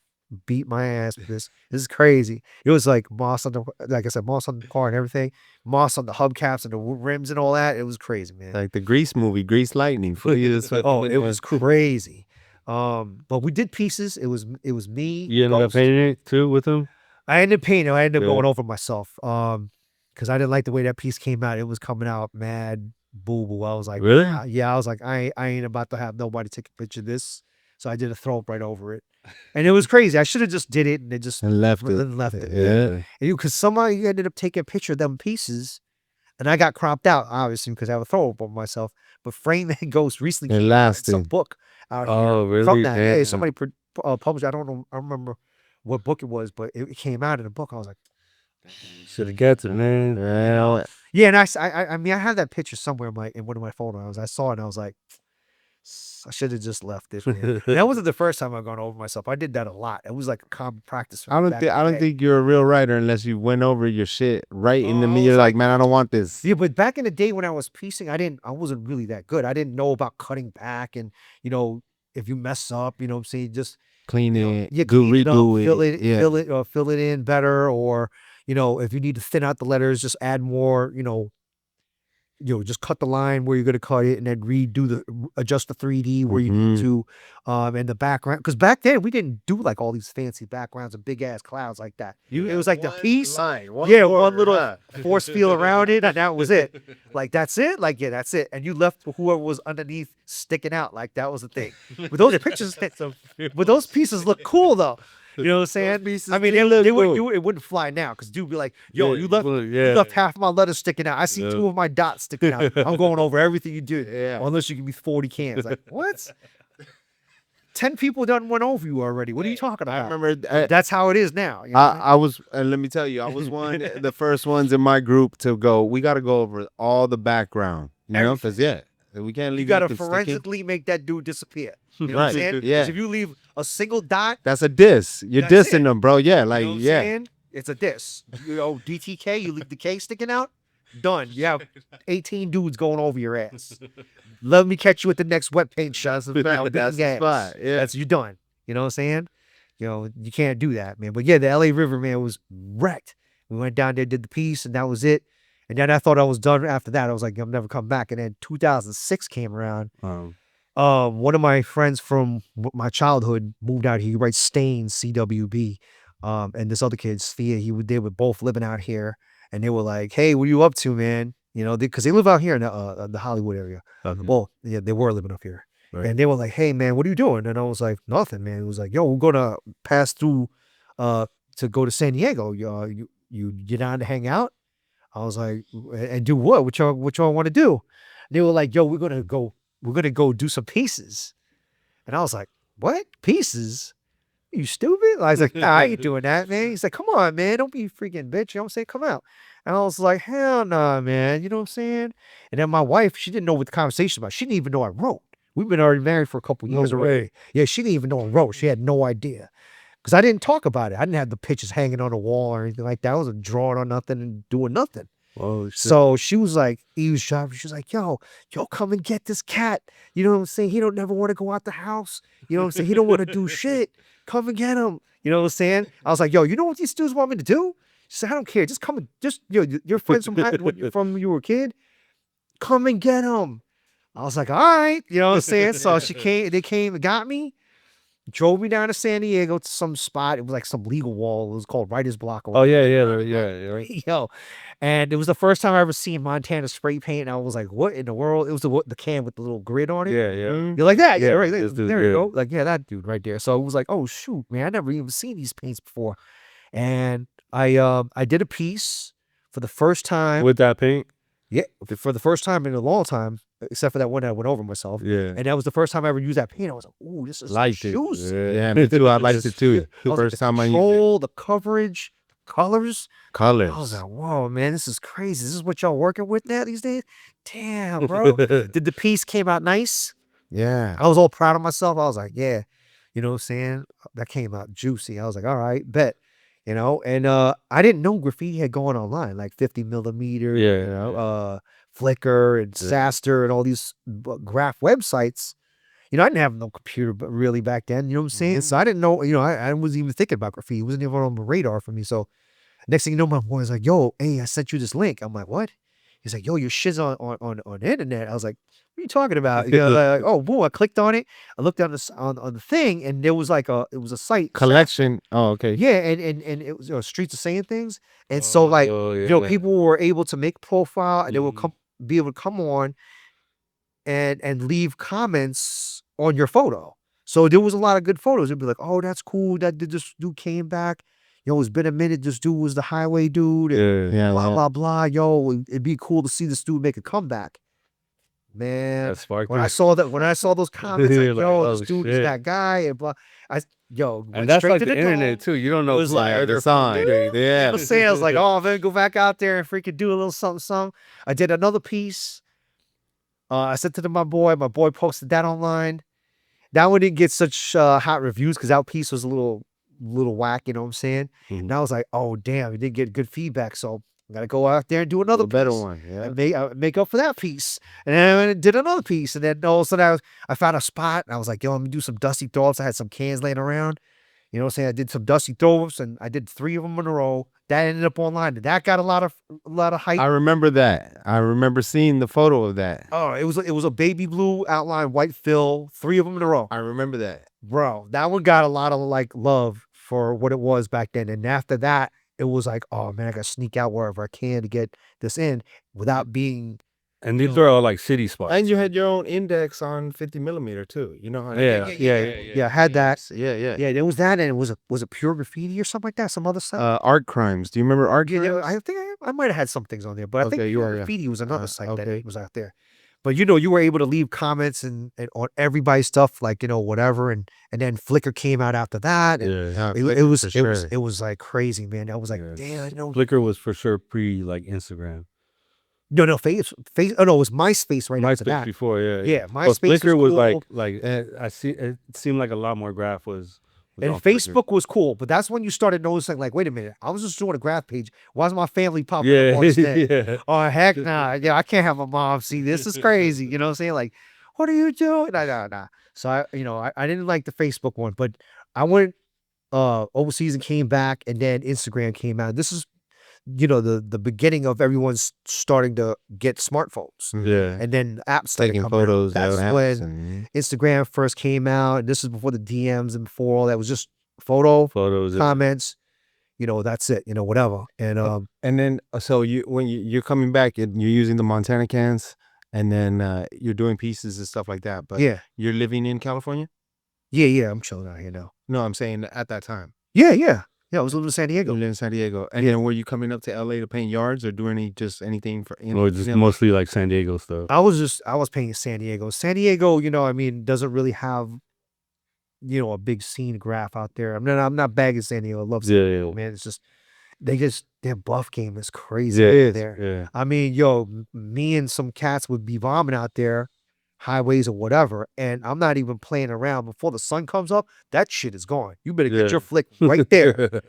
beat my ass for this. This is crazy. It was like moss on the, like I said, moss on the car and everything, moss on the hubcaps and the rims and all that. It was crazy, man. Like the Grease movie, Grease Lightning. Oh, it was crazy. But we did pieces. It was me. You ended up painting it too with him? I ended up painting. I ended up going over myself. Because I didn't like the way that piece came out. It was coming out mad boo-boo. I was like, really? Yeah, I was like, I ain't about to have nobody take a picture of this. So I did a throw up right over it. And it was crazy. I should have just did it and it just left it. Yeah. Because somebody ended up taking a picture of them pieces. And I got cropped out, obviously, because I have a throw up on myself. But Frame That Ghost recently came out some book out here really? from that. Hey, somebody published, I don't know, I remember what book it was, but it came out in a book. I was like, should have got to, man. Yeah, and I mean, I had that picture somewhere in one of my photos. I saw it and I was like, I should have just left it. Man. That wasn't the first time I've gone over myself. I did that a lot. It was like a common practice. I don't think you're a real writer unless you went over your shit right in the middle. You're like, man, I don't want this. Yeah, but back in the day when I was piecing, I wasn't really that good. I didn't know about cutting back and, if you mess up, you know what I'm saying, just clean it, redo it, fill it in better, or if you need to thin out the letters, just add more, just cut the line where you're going to cut it and then adjust the 3D where you need to, and the background. Because back then we didn't do like all these fancy backgrounds and big ass clouds like that. It was like the piece, one little force field around it, and that was it. Like that's it. Like that's it. And you left whoever was underneath sticking out. Like that was the thing. But those pictures, but those pieces look cool though. You know what I'm saying? I mean, it wouldn't fly now because dude would be like, yo, you left half my letters sticking out. I see 2 of my dots sticking out. I'm going over everything you do. Yeah. Unless you give me 40 cans. Like, what? 10 people done went over you already. What are you talking about? I remember that's how it is now. I was, and let me tell you, I was one of the first ones in my group to go, we got to go over all the background. Because, we can't leave. You got to forensically make that dude disappear. You know what I'm saying? Yeah. If you leave a single dot, that's a diss. You're dissing them, bro. Yeah, like you know what I'm saying? It's a diss. DTK, you leave the K sticking out, done. You have 18 dudes going over your ass. Let me catch you at the next wet paint shot. That's the spot. Yeah, that's you done. You know what I'm saying? You can't do that, man. But yeah, the LA River, man, was wrecked. We went down there, did the piece, and that was it. And then I thought I was done after that. I was like, I'm never coming back. And then 2006 came around. One of my friends from my childhood moved out here. He writes Stains, CWB. And this other kid, Sphere, they were both living out here. And they were like, hey, what are you up to, man? Because they live out here in the Hollywood area. Well, yeah, they were living up here. Right. And they were like, hey, man, what are you doing? And I was like, nothing, man. It was like, yo, we're going to pass through to go to San Diego. You get down to hang out? I was like, and do what? What y'all want to do? They were like, yo, we're gonna go do some pieces. And I was like, what? Pieces? You stupid? I was like, nah, I ain't doing that, man. He's like, come on, man, don't be a freaking bitch. You know what I'm saying? Come out. And I was like, hell nah, man. You know what I'm saying? And then my wife, she didn't know what the conversation was about. She didn't even know I wrote. We've been already married for a couple years already. Yeah, she didn't even know I wrote. She had no idea. Because I didn't talk about it. I didn't have the pictures hanging on the wall or anything like that. I wasn't drawing on nothing and doing nothing. Oh, shit. So she was like, eavesdropping. She was like, yo, come and get this cat. You know what I'm saying? He don't never want to go out the house. You know what I'm saying? He don't want to do shit. Come and get him. You know what I'm saying? I was like, yo, you know what these dudes want me to do? She said, I don't care. Just come and your friends from you were a kid. Come and get him. I was like, all right. You know what I'm saying? So they came and got me. Drove me down to San Diego to some spot. It was like some legal wall. It was called Writer's Block. Oh, yeah. Right. Yo, and it was the first time I ever seen Montana spray paint. And I was like, what in the world? It was the can with the little grid on it. Yeah. You're like that? Yeah, right. There you go. Like, yeah, that dude right there. So it was like, oh, shoot, man. I never even seen these paints before. And I did a piece for the first time. With that paint? Yeah, for the first time in a long time. Except for that one that I went over myself. Yeah. And that was the first time I ever used that paint. I was like, ooh, this is juicy. Yeah, me too. I liked it too. First time I used it. The coverage, colors. I was like, whoa, man, this is crazy. This is what y'all working with now these days? Damn, bro. Did the piece came out nice? Yeah. I was all proud of myself. I was like, yeah. You know what I'm saying? That came out juicy. I was like, all right, bet. you know. And I didn't know graffiti had gone online, like 50 millimeter, Yeah, you know, Flickr and Saster and all these graph websites. You know, I didn't have no computer but really back then, you know what I'm saying? So I didn't know, you know, I wasn't even thinking about graffiti. It wasn't even on the radar for me. So next thing you know, my boy's like, yo, hey, I sent you this link. I'm like, what? He's like, yo, your shit's on the internet. I was like, what are you talking about? You know, like, oh, boom, I clicked on it. I looked on on the thing, and there was like it was a site. Collection. Oh, okay. Yeah, and it was, you know, streets of saying things. And so like, you know, people were able to make profile and they will be able to come on and leave comments on your photo. So there was a lot of good photos. It'd be like, oh, that's cool. This dude came back. Yo, it's been a minute. This dude was the highway dude. And Yeah. blah, blah, blah. Yo, it'd be cool to see this dude make a comeback. Man, That sparked when you. I saw those comments, like, You're like, yo, oh, this dude is shit. that guy. And blah, went And that's straight like to the internet dome. too. You don't know It was like, the sign. Yeah. I was saying, I was like, oh, I'm gonna go back out there and freaking do a little something, something. I did another piece. I sent it to my boy. My boy posted that online. That one didn't get such hot reviews because that piece was a little whack, you know what I'm saying? Mhm. And I was like, oh damn, it didn't get good feedback. So I gotta go out there and do another better piece one. Yeah. and make up for that piece. And then I did another piece. And then all of a sudden I found a spot and I was like, yo, I'm gonna do some dusty throw-ups. I had some cans laying around. You know what I'm saying? I did some dusty throw-ups and I did 3 of them in a row. That ended up online. And that got a lot of hype. I remember that. I remember seeing the photo of that. Oh, it was a baby blue outline, white fill, 3 of them in a row. I remember that. Bro, that one got a lot of like love for what it was back then. And after that, it was like, oh man, I gotta sneak out wherever I can to get this in without being. And these are all like city spots. And you had your own index on 50 millimeter too. You know how? Yeah, I had that. Yeah. Yeah, there was that, and was it pure graffiti or something like that? Some other stuff. Art crimes. Do you remember art crimes? Yeah, I think I might have had some things on there, but I think Okay, you pure are, yeah. graffiti was another site that okay. was out there. But you know, you were able to leave comments and on everybody's stuff, like, you know, whatever, and then Flickr came out after that. And Yeah. it was like crazy, man. I was like, damn, I know. Flickr was for sure pre like Instagram. No, face. Oh no, it was MySpace right after MySpace that. before, yeah. Yeah, But MySpace Flickr was cool. like I see. It seemed like a lot more graph was And on Flickr. Facebook was cool, but that's when you started noticing, like, wait a minute, I was just doing a graph page. Why is my family popping Yeah, up on instead? yeah. Oh, heck nah. Yeah, I can't have my mom see this. Is crazy. You know what I'm saying? Like, what are you doing? Nah. So I didn't like the Facebook one, but I went overseas and came back, and then Instagram came out. This is, you know, the beginning of everyone's starting to get smartphones. Yeah. And then apps started Taking coming out. photos. That's out when and- Instagram first came out. And this is before the DMs and before all that. It was just photos, comments, you know, that's it, you know, whatever. And then so when you're coming back and you're using the Montana cans, and then you're doing pieces and stuff like that. But yeah, you're living in California? yeah, I'm chilling out here now. No, I'm saying at that time. Yeah. I was living in San You Diego. live in San Diego. And then were you coming up to LA to paint yards or doing anything for Or just mostly like San Diego stuff. I was painting San Diego. San Diego, you know, I mean, doesn't really have, you know, a big scene graph out there. I'm not bagging San Diego. I love San Diego, man. It's just their buff game is crazy out there. Yeah. I mean, yo, me and some cats would be bombing out there, highways or whatever, and I'm not even playing around. Before the sun comes up, that shit is gone. You better get your flick right there.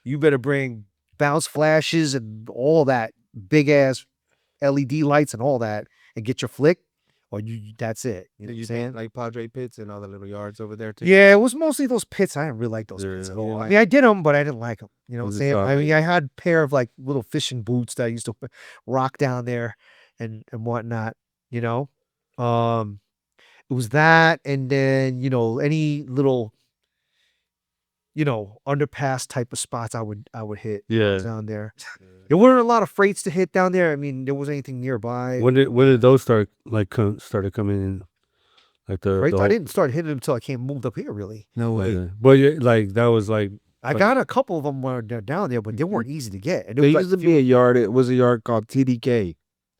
You better bring bounce flashes and all that big ass LED lights and all that, and get your flick, or that's it. You know what I'm saying? Like Padre Pits and all the little yards over there too? Yeah, it was mostly those pits. I didn't really like those pits at all. I mean, I did them, but I didn't like them. You know what I'm saying? I mean, I had a pair of like little fishing boots that I used to rock down there and whatnot, you know? It was that, and then, you know, any little, you know, underpass type of spots I would hit down there. There weren't a lot of freights to hit down there. I mean, there wasn't anything nearby. When did those started coming in? Like Freights, I didn't start hitting them until I moved up here, really. No way. But yeah, like that was like I got a couple of them were down there, but they weren't easy to get. And There used to be a yard. It was a yard called TDK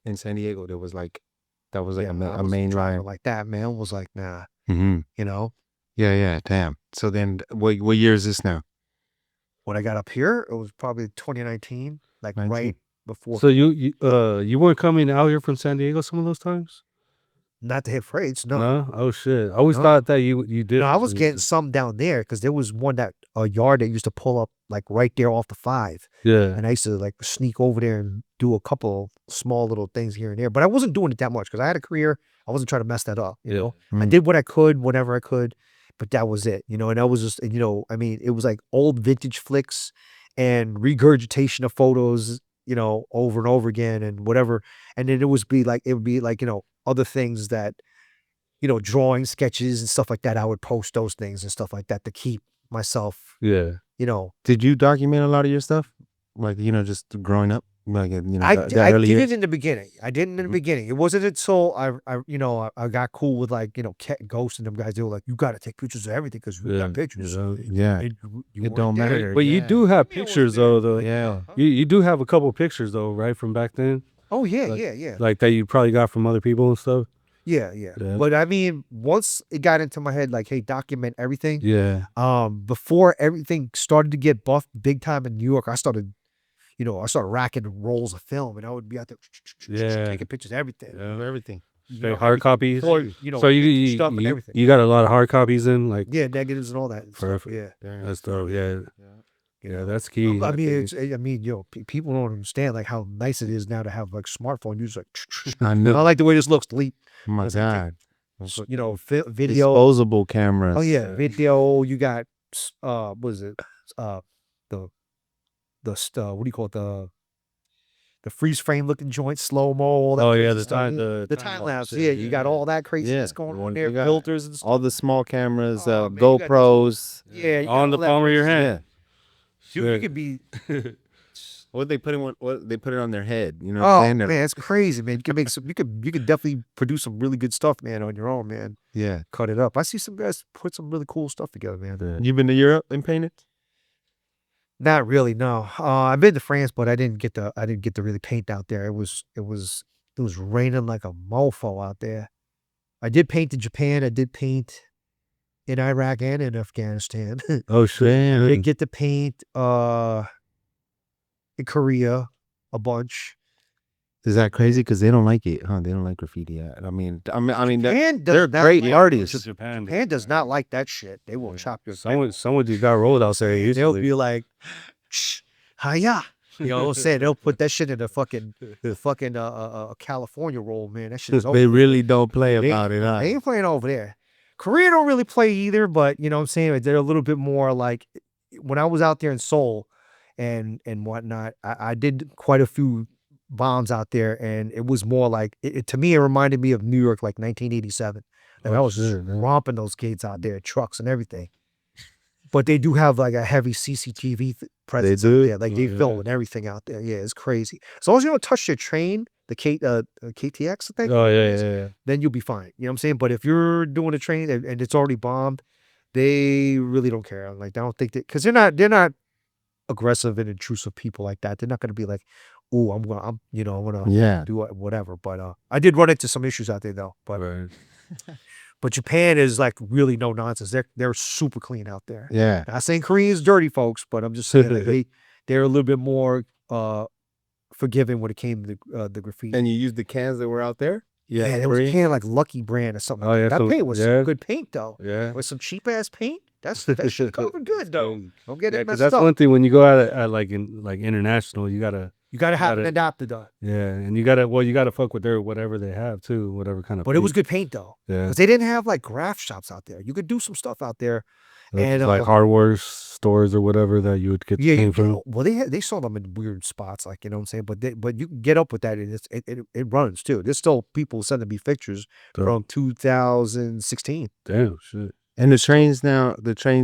in San Diego. That was like a main line like that. Man, was like, nah, Mm-hmm. you know. Yeah. Damn. So then, what year is this now? When I got up here, it was probably 2019, like 19. right before. So you weren't coming out here from San Diego some of those times? Not to hit freights, no. No? Oh shit. I always thought that you did. No, I was getting some down there because there was one a yard that used to pull up like right there off the 5. Yeah. And I used to like sneak over there and do a couple small little things here and there. But I wasn't doing it that much because I had a career. I wasn't trying to mess that up, you know? I did what I could, whenever I could, but that was it, you know? And that was just, you know, I mean, it was like old vintage flicks and regurgitation of photos, you know, over and over again and whatever. And then it would be like, you know, other things that, you know, drawing sketches and stuff like that. I would post those things and stuff like that to keep myself, Yeah. you know. Did you document a lot of your stuff? Like, you know, just growing up? Like, you know, I that did early it years? in the beginning. I did it in the beginning. It wasn't until you know, I got cool with like, you know, Ghost and them guys. They were like, you got to take pictures of everything because we got pictures. Yeah. It It don't matter. But you do have pictures though. Yeah. You do have a couple pictures though, right, from back then? Oh yeah, Like- yeah. Like that you probably got from other people and stuff. Yeah. Yeah. But I mean, once it got into my head, like, hey, document everything. Yeah. Before everything started to get buffed big time in New York, I started racking rolls of film, and I would be out there taking pictures of everything. Yeah. Everything. You So know, hard copies. or, you know, So you stuff and everything. you got a lot of hard copies in, like Yeah, negatives and all that. and stuff, Perfect. Yeah. that's dope. Yeah, that's key. I mean, yo, people don't understand like how nice it is now to have like smartphone. You just like, I I know. like the way this looks. Delete, Oh my God. you know, video. Disposable cameras. Oh yeah, video. You got what is it? The what do you call it? The freeze frame looking joint, slow mo. All that. Oh crazy yeah, the stuff. time the time lapse. Yeah, you got all that craziness going on there. You got Filters and stuff. all the small cameras, Oh, man, you got GoPros. Yeah, you got on the all that palm of your crazy- hand. You could be. What they put it on their head, you know? Oh and man, it's crazy, man. You can make some. You could definitely produce some really good stuff, man, on your own, man. yeah. Cut it up. I see some guys put some really cool stuff together, man. You been to Europe and painted? Not really, no. I've been to France, but I didn't get to really paint out there. It was raining like a mofo out there. I did paint in Japan. I did paint in Iraq and in Afghanistan. Oh shit. I did get to paint in Korea a bunch. Is that crazy? Because they don't like it, huh? They don't like graffiti. I mean, Japan they're does not great like- artists. Japan. Japan does not like that shit. They will chop your. Someone just got rolled out there. They'll Usually. be like, hiya. You know what I'm saying? They'll put that shit in the fucking California roll, man. That shit is over. They really don't play They- about it, huh? They ain't playing over there. Korea don't really play either, but you know what I'm saying? They're a little bit more like when I was out there in Seoul and whatnot, I did quite a few bombs out there, and it was more like to me, it reminded me of New York, like 1987. Like I was just romping those kids out there, trucks and everything. But they do have like a heavy CCTV presence. They do? Yeah, like they filming everything out there. Yeah, it's crazy. As long as you don't touch your train, the KTX, I think. Oh yeah. Then you'll be fine. You know what I'm saying? But if you're doing a train and it's already bombed, they really don't care. Like I don't think that because they're not aggressive and intrusive people like that. They're not going to be like, "Oh, I'm gonna Yeah. do whatever." But I did run into some issues out there though. But Right. but Japan is like really no nonsense. They're super clean out there. Yeah. Not saying Korea's dirty, folks, but I'm just saying like, they're a little bit more forgiving when it came to the graffiti. And you used the cans that were out there? Yeah, there was a can like Lucky Brand or something. Oh, yeah, that so- paint was yeah. good paint though. Yeah. With some cheap ass paint, that shit covered good though. Don't get Yeah, it 'cause messed that's up. one thing when you go out at like international, you gotta You gotta have an gotta- adapter done. and you gotta fuck with their whatever they have too, whatever kind of. But it was paint. good paint though, Yeah. because they didn't have like graph shops out there. You could do some stuff out there. And, like hardware stores or whatever that you would get Yeah, paint from. well, they sold them in weird spots, like you know what I'm saying. But you can get up with that, and it runs too. There's still people sending me pictures Dope. from 2016. Damn shit. And the trains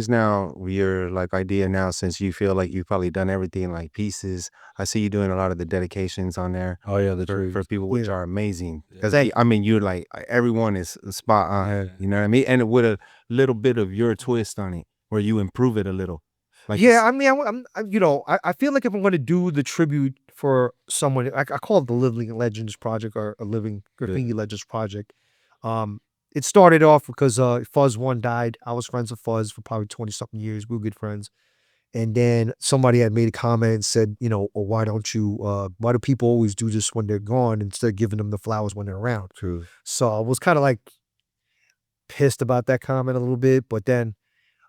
now, your like idea now, since you feel like you've probably done everything like pieces. I see you doing a lot of the dedications on there Oh yeah, the for trees. people, which are amazing. Yeah. Because I mean, you're like everyone is spot on. Yeah. You know what I mean? And with a little bit of your twist on it, where you improve it a little. Like Yeah, I mean, I feel like if I'm going to do the tribute for someone, I call it the Living Legends Project or a Living Graffiti Legends Project. It started off because Fuzz One died. I was friends with Fuzz for probably 20 something years. We were good friends, And then somebody had made a comment and said, why do people always do this when they're gone instead of giving them the flowers when they're around? True. So I was kind of like pissed about that comment a little bit, but then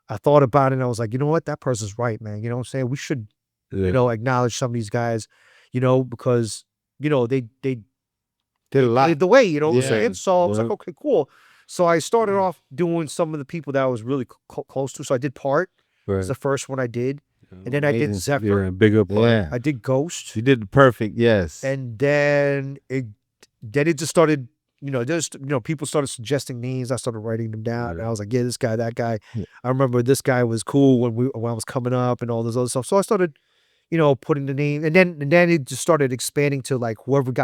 I thought about it and I was like, you know what? That person's right, man. You know what I'm saying? We should, acknowledge some of these guys, because, they did a lot. the way, what I'm saying? So I was like, okay, cool. So I started off doing some of the people that I was really close to. So I did Part. It was the first one I did. And then I did Zephyr. You're a bigger Part. Yeah. I did Ghost. You did perfect, yes. And then it just started, people started suggesting names. I started writing them down. And I was like, yeah, this guy, that guy. Yeah. I remember this guy was cool when I was coming up and all this other stuff. So I started, putting the name, and then it just started expanding to like whoever's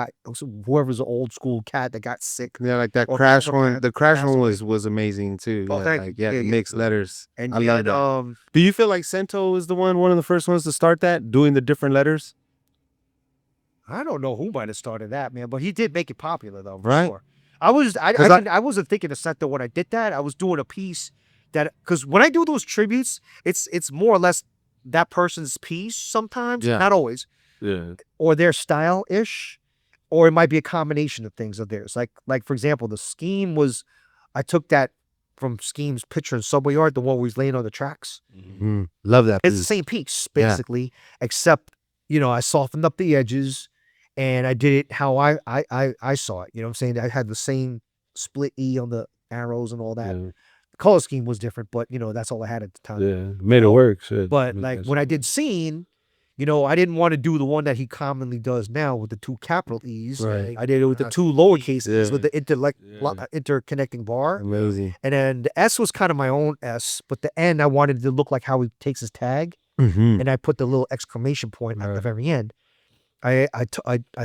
an old school cat that got sick. Yeah, like that Crash one. The Crash one was amazing too. Oh, the mixed letters. And I love that. Do you feel like Sento is one of the first ones to start that, doing the different letters? I don't know who might have started that, man, but he did make it popular though, for right? sure. I wasn't thinking of Sento when I did that. I was doing a piece that, because when I do those tributes, it's more or less that person's piece sometimes, not always, or their style-ish, or it might be a combination of things of theirs. Like for example, the Scheme was, I took that from Scheme's picture in Subway Art, the one where he's laying on the tracks. Mm-hmm. Love that piece. It's the same piece, basically, except, I softened up the edges, and I did it how I saw it. You know what I'm saying? I had the same split E on the arrows and all that. Yeah. Color scheme was different, but that's all I had at the time. Yeah, made it work. Shit. But like when I did Scene, I didn't want to do the one that he commonly does now with the 2 capital E's. Right. I did it with the 2 lowercase E's with the interconnecting bar. Amazing. And then the S was kind of my own S, but the N I wanted to look like how he takes his tag, and I put the little exclamation point at the very end. I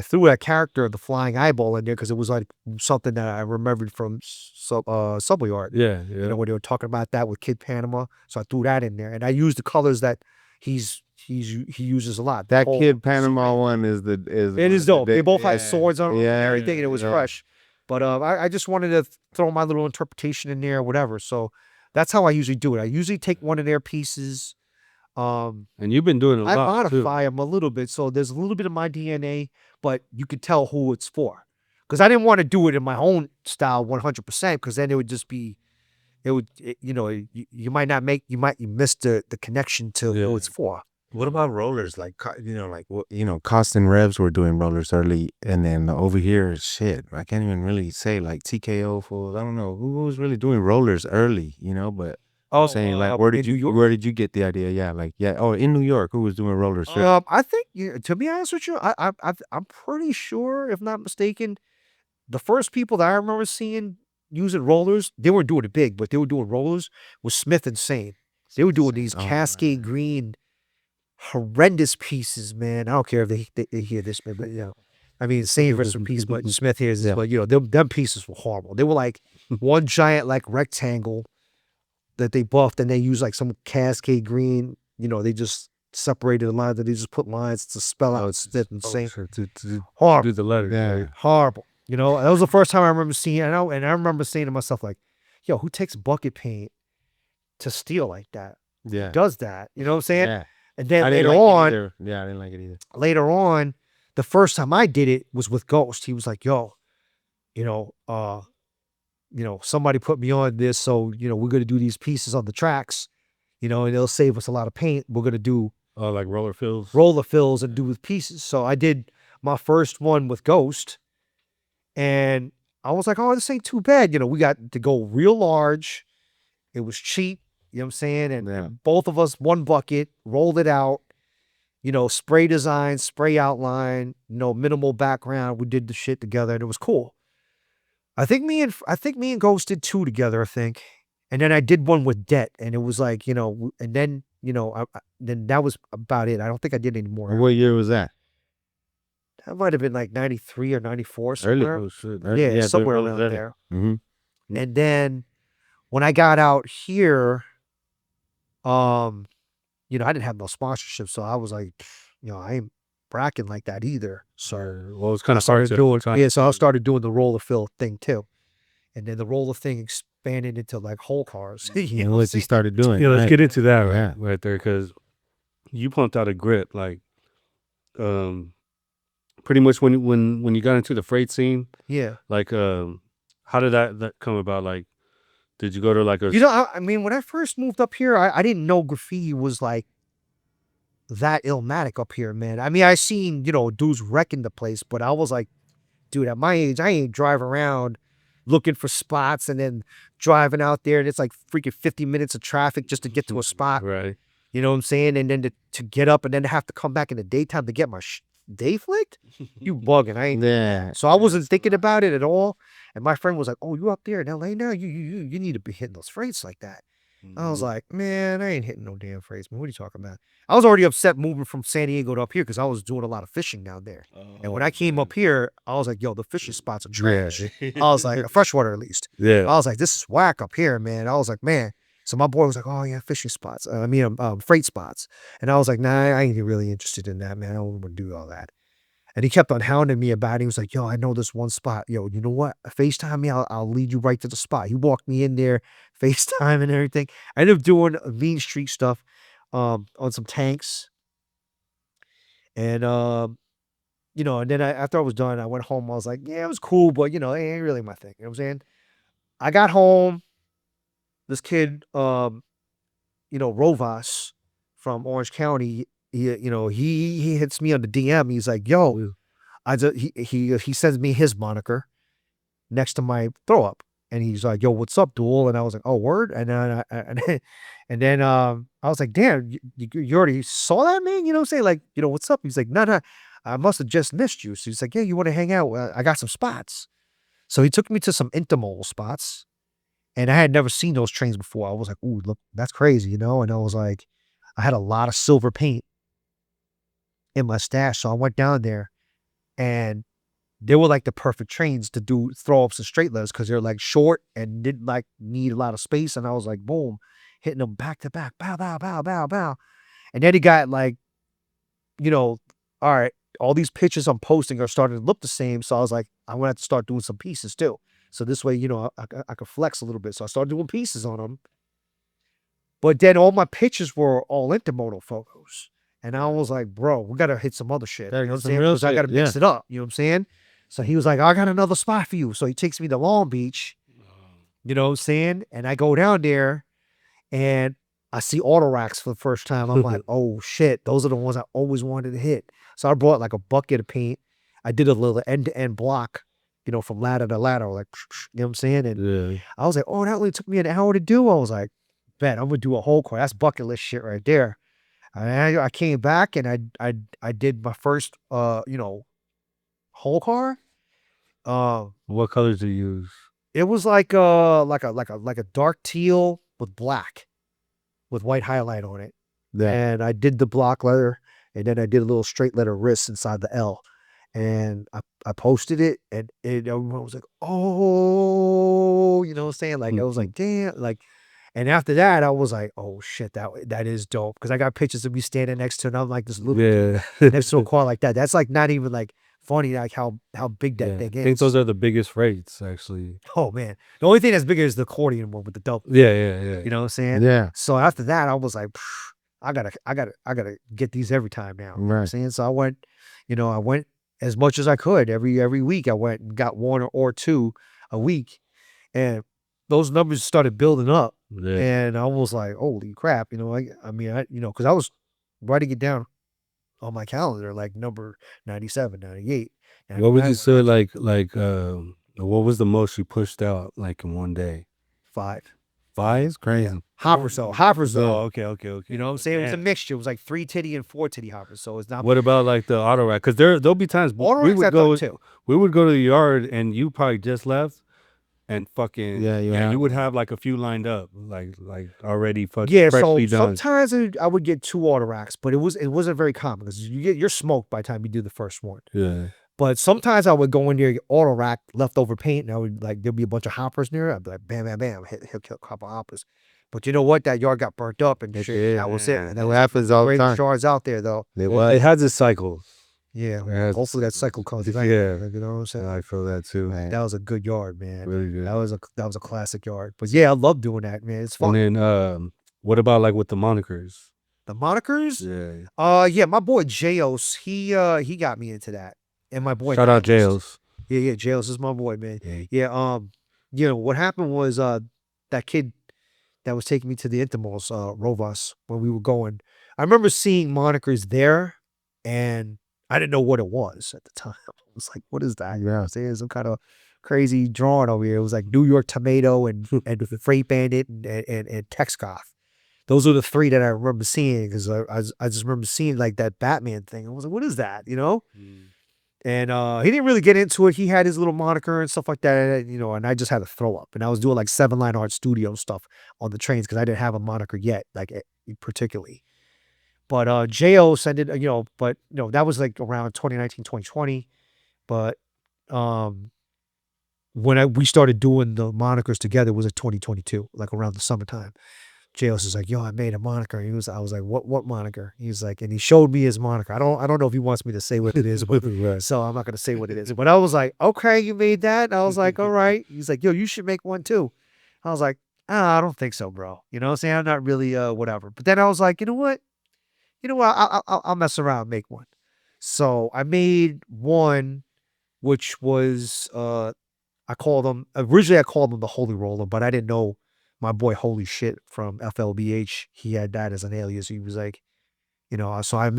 threw that character of the flying eyeball in there because it was like something that I remembered from Subway Art. Yeah. When they were talking about that with Kid Panama, so I threw that in there, and I used the colors that he uses a lot. That Kid Panama one is it is dope. They both had swords on them and everything, and it was fresh. But I just wanted to throw my little interpretation in there, or whatever. So that's how I usually do it. I usually take one of their pieces. And you've been doing a lot. I modify them a little bit, so there's a little bit of my DNA, but you could tell who it's for. Because I didn't want to do it in my own style 100%, because then it would just be, you might miss the connection to who it's for. What about rollers? Like, Cost and Revs were doing rollers early, and then over here, shit, I can't even really say, like TKO Fools. I don't know who was really doing rollers early, but. Saying like, where did you get the idea? Yeah, Oh, in New York, who was doing rollers? I think, to be honest with you, I'm pretty sure, if not mistaken, the first people that I remember seeing using rollers, they weren't doing it big, but they were doing rollers, was Smith and Sane. They were doing these Cascade Green, horrendous pieces, man. I don't care if they hear this, man, but I mean, Sane rest in peace, but Smith hears this, but them pieces were horrible. They were like one giant like rectangle that they buffed, and they used like some Cascade Green, they just separated the lines, and they just put lines to spell out Smith and Sane. Horrible. Do the letters. Yeah. Horrible. That was the first time I remember seeing it. And I remember saying to myself, like, yo, who takes bucket paint to steal like that? Yeah. Who does that? You know what I'm saying? Yeah. And then later on, I didn't like it either. Later on, the first time I did it was with Ghost. He was like, yo, somebody put me on this, so, we're going to do these pieces on the tracks, and it'll save us a lot of paint. We're going to do like roller fills and do with pieces. So I did my first one with Ghost, and I was like, oh, this ain't too bad. We got to go real large. It was cheap, you know what I'm saying? And both of us, one bucket, rolled it out, spray design, spray outline, minimal background. We did the shit together, and it was cool. I think me and Ghost did 2 together, I think. And then I did one with Debt, and it was like, and then, then that was about it. I don't think I did any more. And what year was that? That might have been like 93 or 94 somewhere. Early. Yeah, somewhere around there. Mm-hmm. And then when I got out here, I didn't have no sponsorship, so I was like, I ain't bracking like that either. So it's kind of hard to do. So I started doing the roller fill thing too, and then the roller thing expanded into like whole cars. What you started doing? Let's get into that right there, because you pumped out a grip, like, pretty much when you got into the freight scene. Yeah. Like, how did that come about? Like, did you go to like a? You know, I mean, when I first moved up here, I didn't know graffiti was like that illmatic up here, man. I mean, I seen, dudes wrecking the place, but I was like, dude, at my age, I ain't driving around looking for spots and then driving out there and it's like freaking 50 minutes of traffic just to get to a spot. Right. You know what I'm saying? And then to get up and then to have to come back in the daytime to get my day flicked? You bugging. I ain't. Yeah. So I wasn't thinking about it at all. And my friend was like, oh, you up there in LA now? You need to be hitting those freights like that. I was like, man, I ain't hitting no damn freights, man. What are you talking about? I was already upset moving from San Diego to up here because I was doing a lot of fishing down there. And when I came up here, I was like, yo, the fishing spots are trash. I was like, freshwater at least. Yeah. I was like, this is whack up here, man. I was like, man. So my boy was like, oh, yeah, fishing spots. Freight spots. And I was like, nah, I ain't really interested in that, man. I don't want to do all that. And he kept on hounding me about it. He was like, yo, I know this one spot. Yo, you know what? FaceTime me. I'll lead you right to the spot. He walked me in there, FaceTime and everything. I ended up doing Mean Street stuff on some tanks. And, and then after I was done, I went home. I was like, yeah, it was cool, but, it ain't really my thing. You know what I'm saying? I got home. This kid, Rovas from Orange County, he hits me on the DM. He's like, yo, he sends me his moniker next to my throw up. And he's like, yo, what's up, Duel? And I was like, oh, word. And then I was like, damn, you already saw that, man? You know what I'm saying? Like, what's up? He's like, no, I must have just missed you. So he's like, yeah, you want to hang out? I got some spots. So he took me to some intermodal spots. And I had never seen those trains before. I was like, ooh, look, that's crazy, And I was like, I had a lot of silver paint in my stash. So I went down there and they were like the perfect trains to do throw ups and straight letters because they're like short and didn't like need a lot of space. And I was like, boom, hitting them back to back, bow, bow, bow, bow, bow. And then he got like, all right, all these pictures I'm posting are starting to look the same. So I was like, I'm going to have to start doing some pieces too. So this way, I could flex a little bit. So I started doing pieces on them. But then all my pictures were all intermodal photos. And I was like, bro, we got to hit some other shit. You know what I'm saying? Because I got to mix it up. You know what I'm saying? So he was like, I got another spot for you. So he takes me to Long Beach. You know what I'm saying? And I go down there and I see auto racks for the first time. I'm like, oh shit, those are the ones I always wanted to hit. So I brought like a bucket of paint. I did a little end-to-end block. From ladder to ladder, like, you know what I'm saying? And I was like, oh, that only took me an hour to do. I was like, bet I'm gonna do a whole car. That's bucket list shit right there. I came back and I did my first whole car. What colors do you use? It was like a dark teal with black, with white highlight on it. Yeah. And I did the block letter, and then I did a little straight letter RIS inside the L. And I posted it and everyone was like, oh, you know what I'm saying? Like, I was like, damn, like, and after that, I was like, oh shit, that is dope. Cause I got pictures of me standing next to it. And I'm like, this little next to a car like that. That's like not even like funny, like how big that thing is. I think those are the biggest rates, actually. Oh man. The only thing that's bigger is the accordion one with the double. Yeah. You know what I'm saying? Yeah. So after that, I was like, I gotta get these every time now. You know what I'm saying? So I went as much as I could every week. I went and got one or two a week, and those numbers started building up. Yeah. And I was like, holy crap, because I was writing it down on my calendar, like number 97, 98. What would you say, like, what was the most you pushed out, like, in one day? 5. 5 is crazy. Yeah. Hoppers though. Oh, okay. You know what I'm saying? It was a mixture. It was like 3 titty and 4 titty hoppers. So it's not. What about like the auto rack? Because there'll be times we would go to the yard and you probably just left, and fucking you would have like a few lined up, like already fucking freshly done. Sometimes I would get 2 auto racks, but it wasn't very common because you're smoked by the time you do the first one. Yeah. But sometimes I would go in there, auto rack, leftover paint, and I would there'd be a bunch of hoppers near it. I'd be like, bam, bam, bam, hit a couple hoppers. But you know what? That yard got burnt up and shit. That was it. And that happens all the time. Shards out there though. It has its cycles. Yeah. Hopefully that cycle comes back. Yeah. You know what I'm saying? I feel that too. Man. That was a good yard, man. Really good. That was a classic yard. But yeah, I love doing that, man. It's fun. And then what about like with the monikers? The monikers? Yeah. Yeah, my boy Jaos, he got me into that. And my boy Shout out Niles. Jails. Yeah, Jaos is my boy, man. Yeah. Yeah, what happened was that kid that was taking me to the Intermals, Rovas, when we were going. I remember seeing monikers there, and I didn't know what it was at the time. I was like, what is that? You know what I'm saying? Some kind of crazy drawing over here. It was like New York Tomato and Freight Bandit and Texcoth. Those are the three that I remember seeing because I just remember seeing like that Batman thing. I was like, what is that? You know? And he didn't really get into it. He had his little moniker and stuff like that, you know, and I just had to throw up. And I was doing like 7-Line Art Studio stuff on the trains because I didn't have a moniker yet, like particularly. But J.O. sent it, but that was like around 2019, 2020. But when we started doing the monikers together, it was like 2022, like around the summertime. J.O.S. is like, yo, I made a moniker. I was like, what moniker? He was like, and he showed me his moniker. I don't know if he wants me to say what it is, so I'm not gonna say what it is. But I was like, okay, you made that? And I was like, all right. He's like, yo, you should make one too. I was like, I don't think so, bro. You know what I'm saying? I'm not really whatever. But then I was like, you know what? I'll mess around and make one. So I made one, which was originally I called them the Holy Roller, but I didn't know my boy Holy Shit from FLBH. He had that as an alias. He was like, so I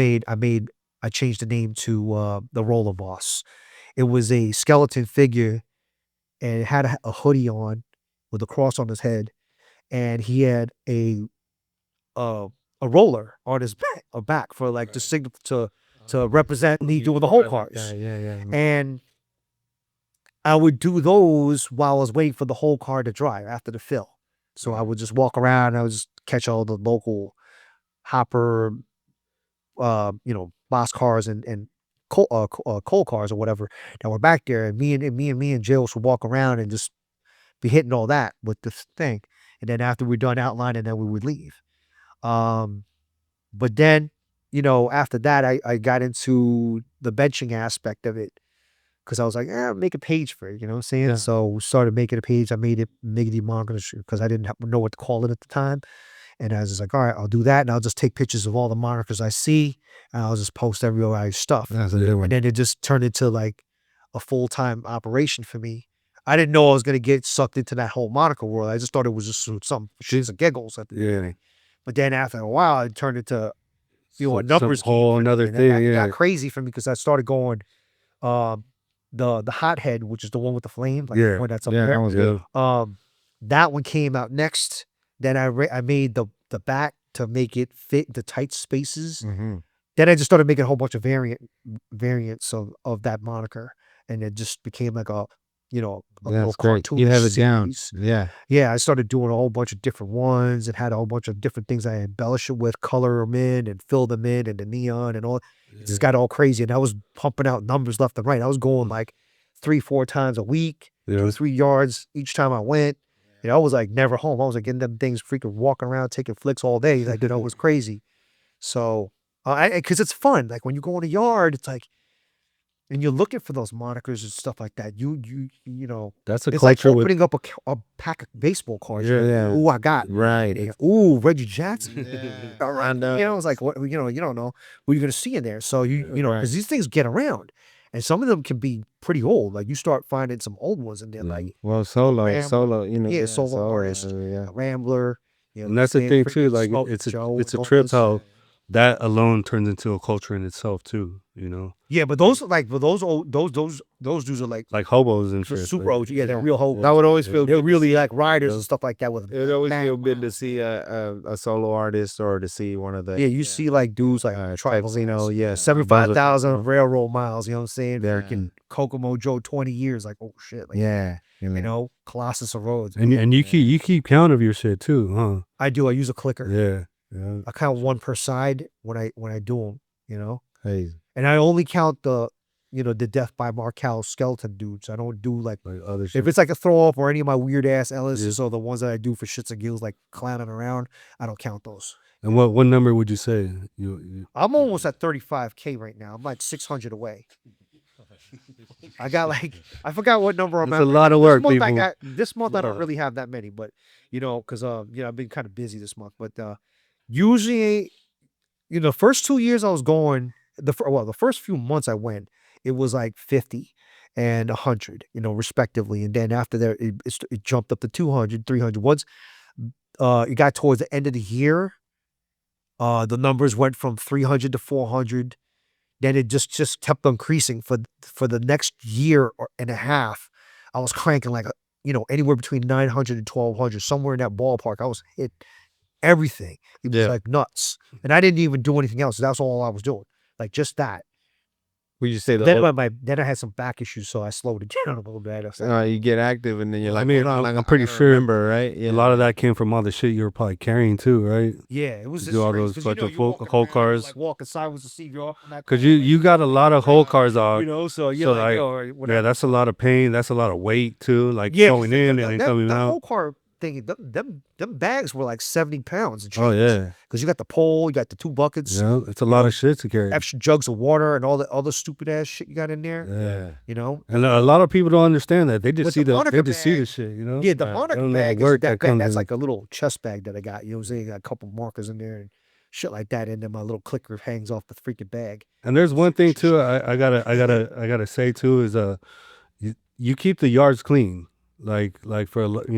changed the name to the Roller Boss. It was a skeleton figure, and it had a hoodie on with a cross on his head, and he had a roller on his back for like the signal to represent me doing the whole cars. Yeah. And I would do those while I was waiting for the whole car to dry after the fill. So I would just walk around and I would just catch all the local hopper, boss cars and coal cars or whatever that were back there. And me and Jails would walk around and just be hitting all that with this thing. And then after we're done outlining, then we would leave. But then, after that, I got into the benching aspect of it. Because I was like, make a page for it, you know what I'm saying? Yeah. So we started making a page. I made it Miggity Monikers because I didn't know what to call it at the time. And I was just like, all right, I'll do that. And I'll just take pictures of all the monikers I see. And I'll just post everybody's stuff. That's a good one. And then it just turned into like a full-time operation for me. I didn't know I was going to get sucked into that whole moniker world. I just thought it was just some shits and giggles. Yeah. But then after a while, it turned into, a numbers whole another thing. It got crazy for me because I started going, the hothead, which is the one with the flame, like the one that's up there. That was good. That one came out next. Then I made the back to make it fit the tight spaces. Mm-hmm. Then I just started making a whole bunch of variants of that moniker, and it just became like a little cartoon. You have it down. Yeah. I started doing a whole bunch of different ones and had a whole bunch of different things I embellish it with, color them in and fill them in and the neon and all. It just got all crazy, and I was pumping out numbers left and right. I was going like 3-4 times a week, 2-3 yards each time I went. I was like never home. I was like getting them things freaking walking around taking flicks all day. Like, it was crazy. So, because it's fun. Like when you go in a yard, it's like, and you're looking for those monikers and stuff like that. You that's a it's culture like opening up a pack of baseball cards. Yeah. Ooh, I got Right. Ooh, Reggie Jackson. All right. It's like what you don't know who you're gonna see in there. So because these things get around, and some of them can be pretty old. Like you start finding some old ones in there, like solo, Rambler. Solo artist, Rambler. And that's the thing too. Like Smoke it's Joe, a all trip this. how that alone turns into a culture in itself too. Yeah, but those dudes are like hobos and the shit. super OG. Yeah, they're real hobos. That would always feel They're really like riders and stuff like that with them. It always feel good to see a solo artist or to see one of the you see like dudes like Tribal, 75,000 railroad miles. You know what I'm saying? Yeah. Freaking Kokomo Joe 20 years. Like, oh shit. Like, Colossus of roads. And you keep count of your shit too, huh? I do. I use a clicker. Yeah. I count one per side when I do them. Hey. And I only count the Death by Markel skeleton dudes. I don't do like other shit. if it's like a throw off or any of my weird ass Ellis or the ones that I do for shits and giggles, like clowning around, I don't count those. And what number would you say? I'm almost at 35K right now. I'm like 600 away. I got I forgot what number I'm at. It's a lot of work, This month I don't really have that many, but because I've been kind of busy this month. But usually the first 2 years I was going, the first few months I went, it was like 50 and 100, respectively. And then after that, it jumped up to 200, 300. Once it got towards the end of the year, the numbers went from 300 to 400. Then it just kept increasing for the next year and a half. I was cranking like, anywhere between 900 and 1200, somewhere in that ballpark. I was hit everything. It was like nuts. And I didn't even do anything else. That's all I was doing. Like just that. Would you say Then I had some back issues, so I slowed it down a little bit. you get active and then you're like, I mean, "Hold on, I'm pretty sure remember, right? a lot of that came from all the shit you were probably carrying too, right? Yeah, it was Do just all strange, those 'cause, bunch of you're whole walking around, cars. like walking sideways to see you're up on that Because corner, you got a lot of whole cars on. so you're So like, like, yo, yeah, whatever. that's a lot of pain. That's a lot of weight too. Like Yeah, going in and coming that out. whole car thing, them bags were like 70 pounds. Oh yeah, Because you got the pole, you got the 2 buckets, yeah. It's a lot of shit to carry. extra jugs of water, and all the other stupid ass shit you got in there. Yeah. And a lot of people don't understand that. They just With see the the Monica shit, you know? Yeah, the They Monica don't know the bag work is that comes That's in. like a little chest bag that I got. You know what I'm saying? Got a couple markers in there and shit like that. And then my little clicker hangs off the freaking bag. And there's one thing too. I gotta say too is you keep the yards clean. Like for like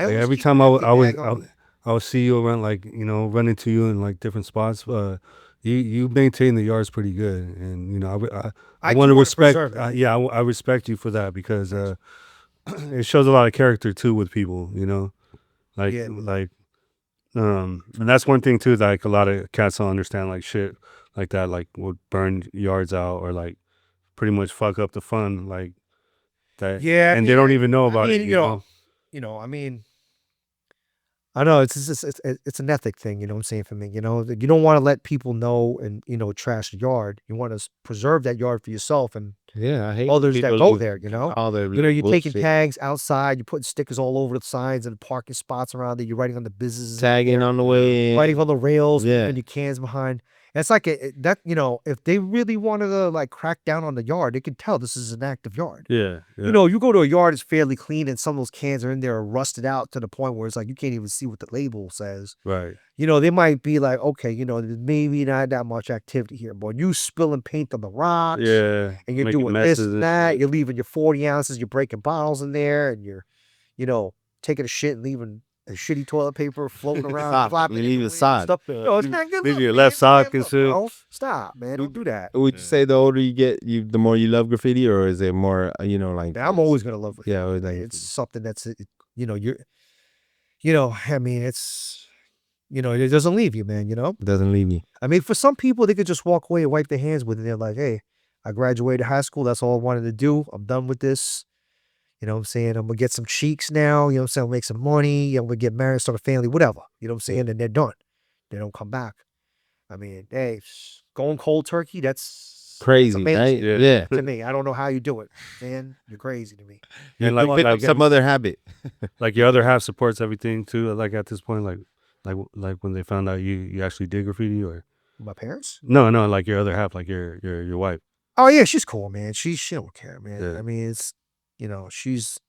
always every keep time an I empty would bag on me. I would see you around, like, run into you in like different spots. You maintain the yards pretty good, and I want to respect. preserve it. I respect you for that because it shows a lot of character too with people. Like Yeah. and that's one thing too. Like a lot of cats don't understand, like shit like that, like would burn yards out or like pretty much fuck up the fun, like that. Yeah, and they don't even know about it. I mean, I know it's an ethic thing, you know what I'm saying, for me. You don't want to let people know and, trash the yard. You want to preserve that yard for yourself and Yeah, I hate others that people go who- there, all the You're taking bullshit. tags outside, you're putting stickers all over the signs and parking spots around it, you're writing on the businesses, tagging on the way in. writing on the rails, Yeah. and your cans behind. It's like if they really wanted to like crack down on the yard, they could tell this is an active yard. Yeah. You go to a yard, it's fairly clean, and some of those cans are in there rusted out to the point where it's like you can't even see what the label says. Right. They might be like, okay, there's maybe not that much activity here, but you spilling paint on the rocks, Yeah. and you're making doing this messes and that, you're leaving your 40 ounces, you're breaking bottles in there, and you're, taking a shit and leaving a shitty toilet paper floating around, Sock. flopping You in leave the a wind and sock. stuff. It's not good. Leave look, your man. left It's not sock good and look, shit. bro. Stop, man. Don't do that. Would you say the older you get, the more you love graffiti, or is it more, like? Man, I'm always gonna love it. Yeah, always like It's something that's, I mean, it's, it doesn't leave you, man. it doesn't leave me. I mean, for some people, they could just walk away and wipe their hands with it. They're like, hey, I graduated high school. That's all I wanted to do. I'm done with this. You know what I'm saying? I'm going to get some cheeks now. You know what I'm saying? I'll make some money. I'm going to get married, start a family, whatever. You know what I'm saying? And they're done. They don't come back. I mean, hey, going cold turkey, that's Crazy, amazing right? Yeah. to me. I don't know how you do it, man. You're crazy to me. You And pick up some other habit. like your other half supports everything too. Like at this point, like when they found out you actually did graffiti, or My parents? no, like your other half, like your wife. Oh, yeah, she's cool, man. She don't care, man. Yeah. I mean, it's, she's,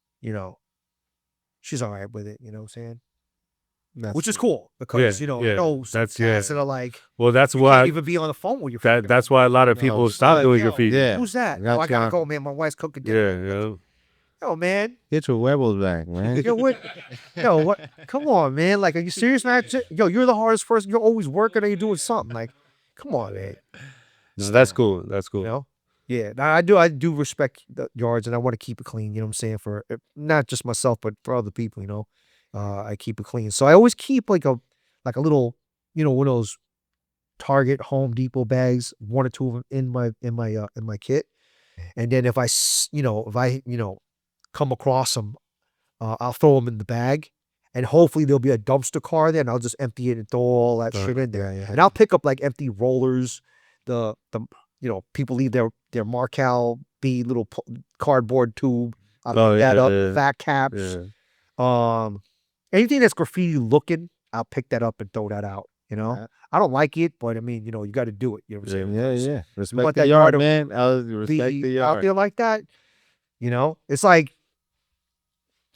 she's all right with it. You know what I'm saying? Which is cool because, Yeah, I yeah, know that's- cats yeah. that are like, Well, that's you why can't even be on the phone with your friend. that's why a lot of people stop doing graffiti. Yeah. Who's that? That's Oh, I gotta why- go, man. My wife's cooking Yeah, dinner. Yo, man. Get your huevos back, man. Yo, what? Yo, what? Come on, man. Like, are you serious, man? Yo, you're the hardest person. You're always working or you're doing something. Like, come on, man. No, that's cool. That's cool. You know? Yeah. Now, I do respect the yards and I want to keep it clean. You know what I'm saying? For not just myself, but for other people. I keep it clean. So I always keep like a little, one of those Target, Home Depot bags, one or two of them in my kit. And then if I come across them, I'll throw them in the bag, and hopefully there'll be a dumpster car there, and I'll just empty it and throw all that shit in there. Yeah. And I'll pick up like empty rollers, the people leave their Marcal B little cardboard tube. I'll pick that up, fat caps. Yeah. Anything that's graffiti looking, I'll pick that up and throw that out. Yeah. I don't like it, but I mean, you got to do it. You know what I'm saying? Yeah. want Respect that the yard yard, to man. I'll respect the Be yard. out there like that. It's like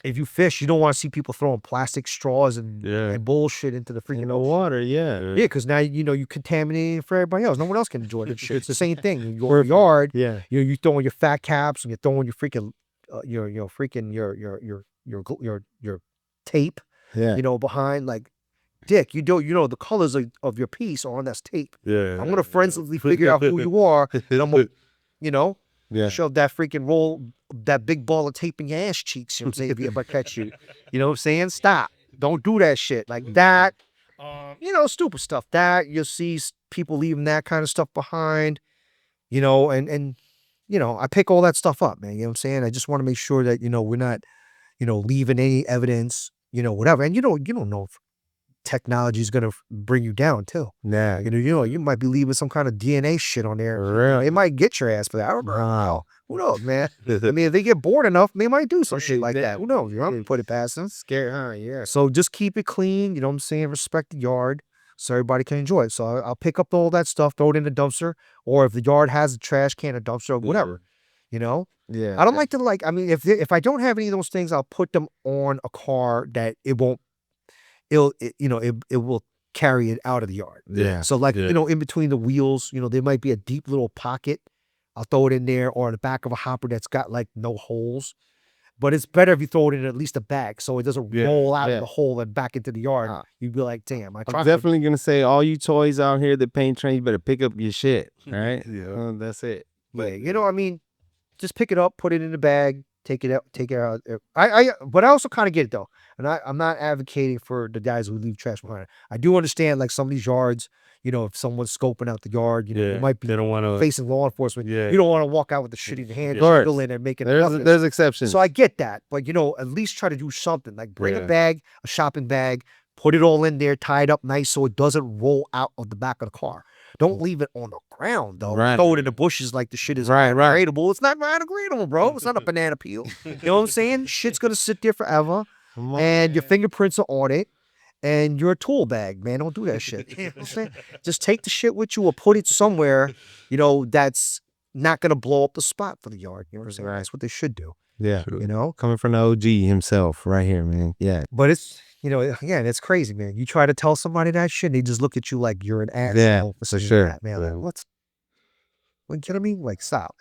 if you fish, you don't want to see people throwing plastic straws and bullshit into the freaking water. Yeah, because now you contaminate it for everybody else. No one else can enjoy the shit. It's the same thing. You go in your yard. Yeah, you throwing your fat caps and you're throwing your freaking your tape. Yeah, Behind like. Dick, the colors of your piece are on that tape. Yeah. I'm gonna forensically figure out who you are, and I'm gonna, shove that freaking roll, that big ball of tape in your ass cheeks. You know what I'm saying? If I catch you, you know what I'm saying? Stop. Don't do that shit like that. Stupid stuff. That you'll see people leaving that kind of stuff behind. And I pick all that stuff up, man. You know what I'm saying? I just want to make sure that we're not, leaving any evidence, whatever. And you don't know if technology is going to bring you down too. yeah. You might be leaving some kind of DNA shit on there. Really? It might get your ass for that. I don't know. Who knows, man? I mean, if they get bored enough, they might do some shit like that. Who knows? I'm gonna put it past them. Scary, huh? Yeah. So just keep it clean. You know what I'm saying? Respect the yard so everybody can enjoy it. So I'll pick up all that stuff, throw it in the dumpster, or if the yard has a trash can, a dumpster, or whatever. Yeah. I don't like to I mean, if I don't have any of those things, I'll put them on a car that it won't. It will carry it out of the yard. Yeah. So in between the wheels, there might be a deep little pocket. I'll throw it in there, or in the back of a hopper that's got like no holes. But it's better if you throw it in at least a bag so it doesn't roll out of the hole and back into the yard. You'd be like, damn, I'm definitely gonna say all you toys out here that paint trains, you better pick up your shit. Right? Yeah. That's it. But just pick it up, put it in the bag, take it out. But I also kind of get it though. And I'm not advocating for the guys who leave trash behind. I do understand like some of these yards, if someone's scoping out the yard, you might be they don't want to facing law enforcement. Yeah. You don't want to walk out with the shit in your hand, still in and making there's exceptions. So I get that. But at least try to do something. Like bring a bag, a shopping bag, put it all in there, tie it up nice so it doesn't roll out of the back of the car. Don't leave it on the ground though. Right. Throw it in the bushes like the shit is biodegradable. It's not biodegradable, bro. It's not a banana peel. You know what I'm saying? Shit's gonna sit there forever. And your fingerprints are on it. And you're a tool bag, man. Don't do that shit. You know what I'm saying? Just take the shit with you or put it somewhere, that's not gonna blow up the spot for the yard. You know what I'm saying? That's what they should do. Yeah. Coming from the OG himself right here, man. Yeah. But it's again, it's crazy, man. You try to tell somebody that shit, and they just look at you like you're an asshole. Yeah, for sure. That, man. Like, what's you know what I mean? Like, stop.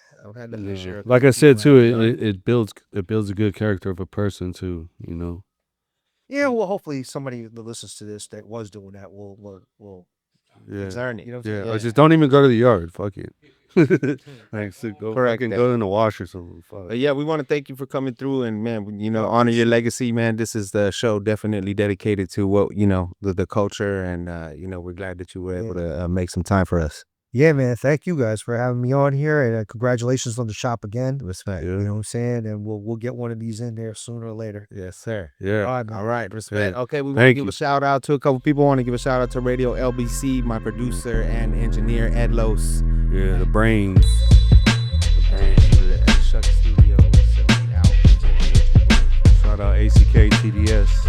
Like I said too, it builds a good character of a person too. Yeah, well, hopefully somebody that listens to this that was doing that will learn it. You know what I'm saying? Or just don't even go to the yard. Fuck it. Like, so go in the wash or something. Fuck. Yeah, we want to thank you for coming through and man, honor your legacy, man. This is the show definitely dedicated to what the culture, and we're glad that you were able to make some time for us. Yeah, man. Thank you guys for having me on here, and congratulations on the shop again. Respect. You know what I'm saying? And we'll get one of these in there sooner or later. Yes, sir. Yeah. All right, man. All right, respect. Yeah. Okay, we want to give a shout out to a couple people. I want to give a shout out to Radio LBC, my producer and engineer, Ed Los. Yeah, the brains. Shuck Studios. Shout out ACK TDS.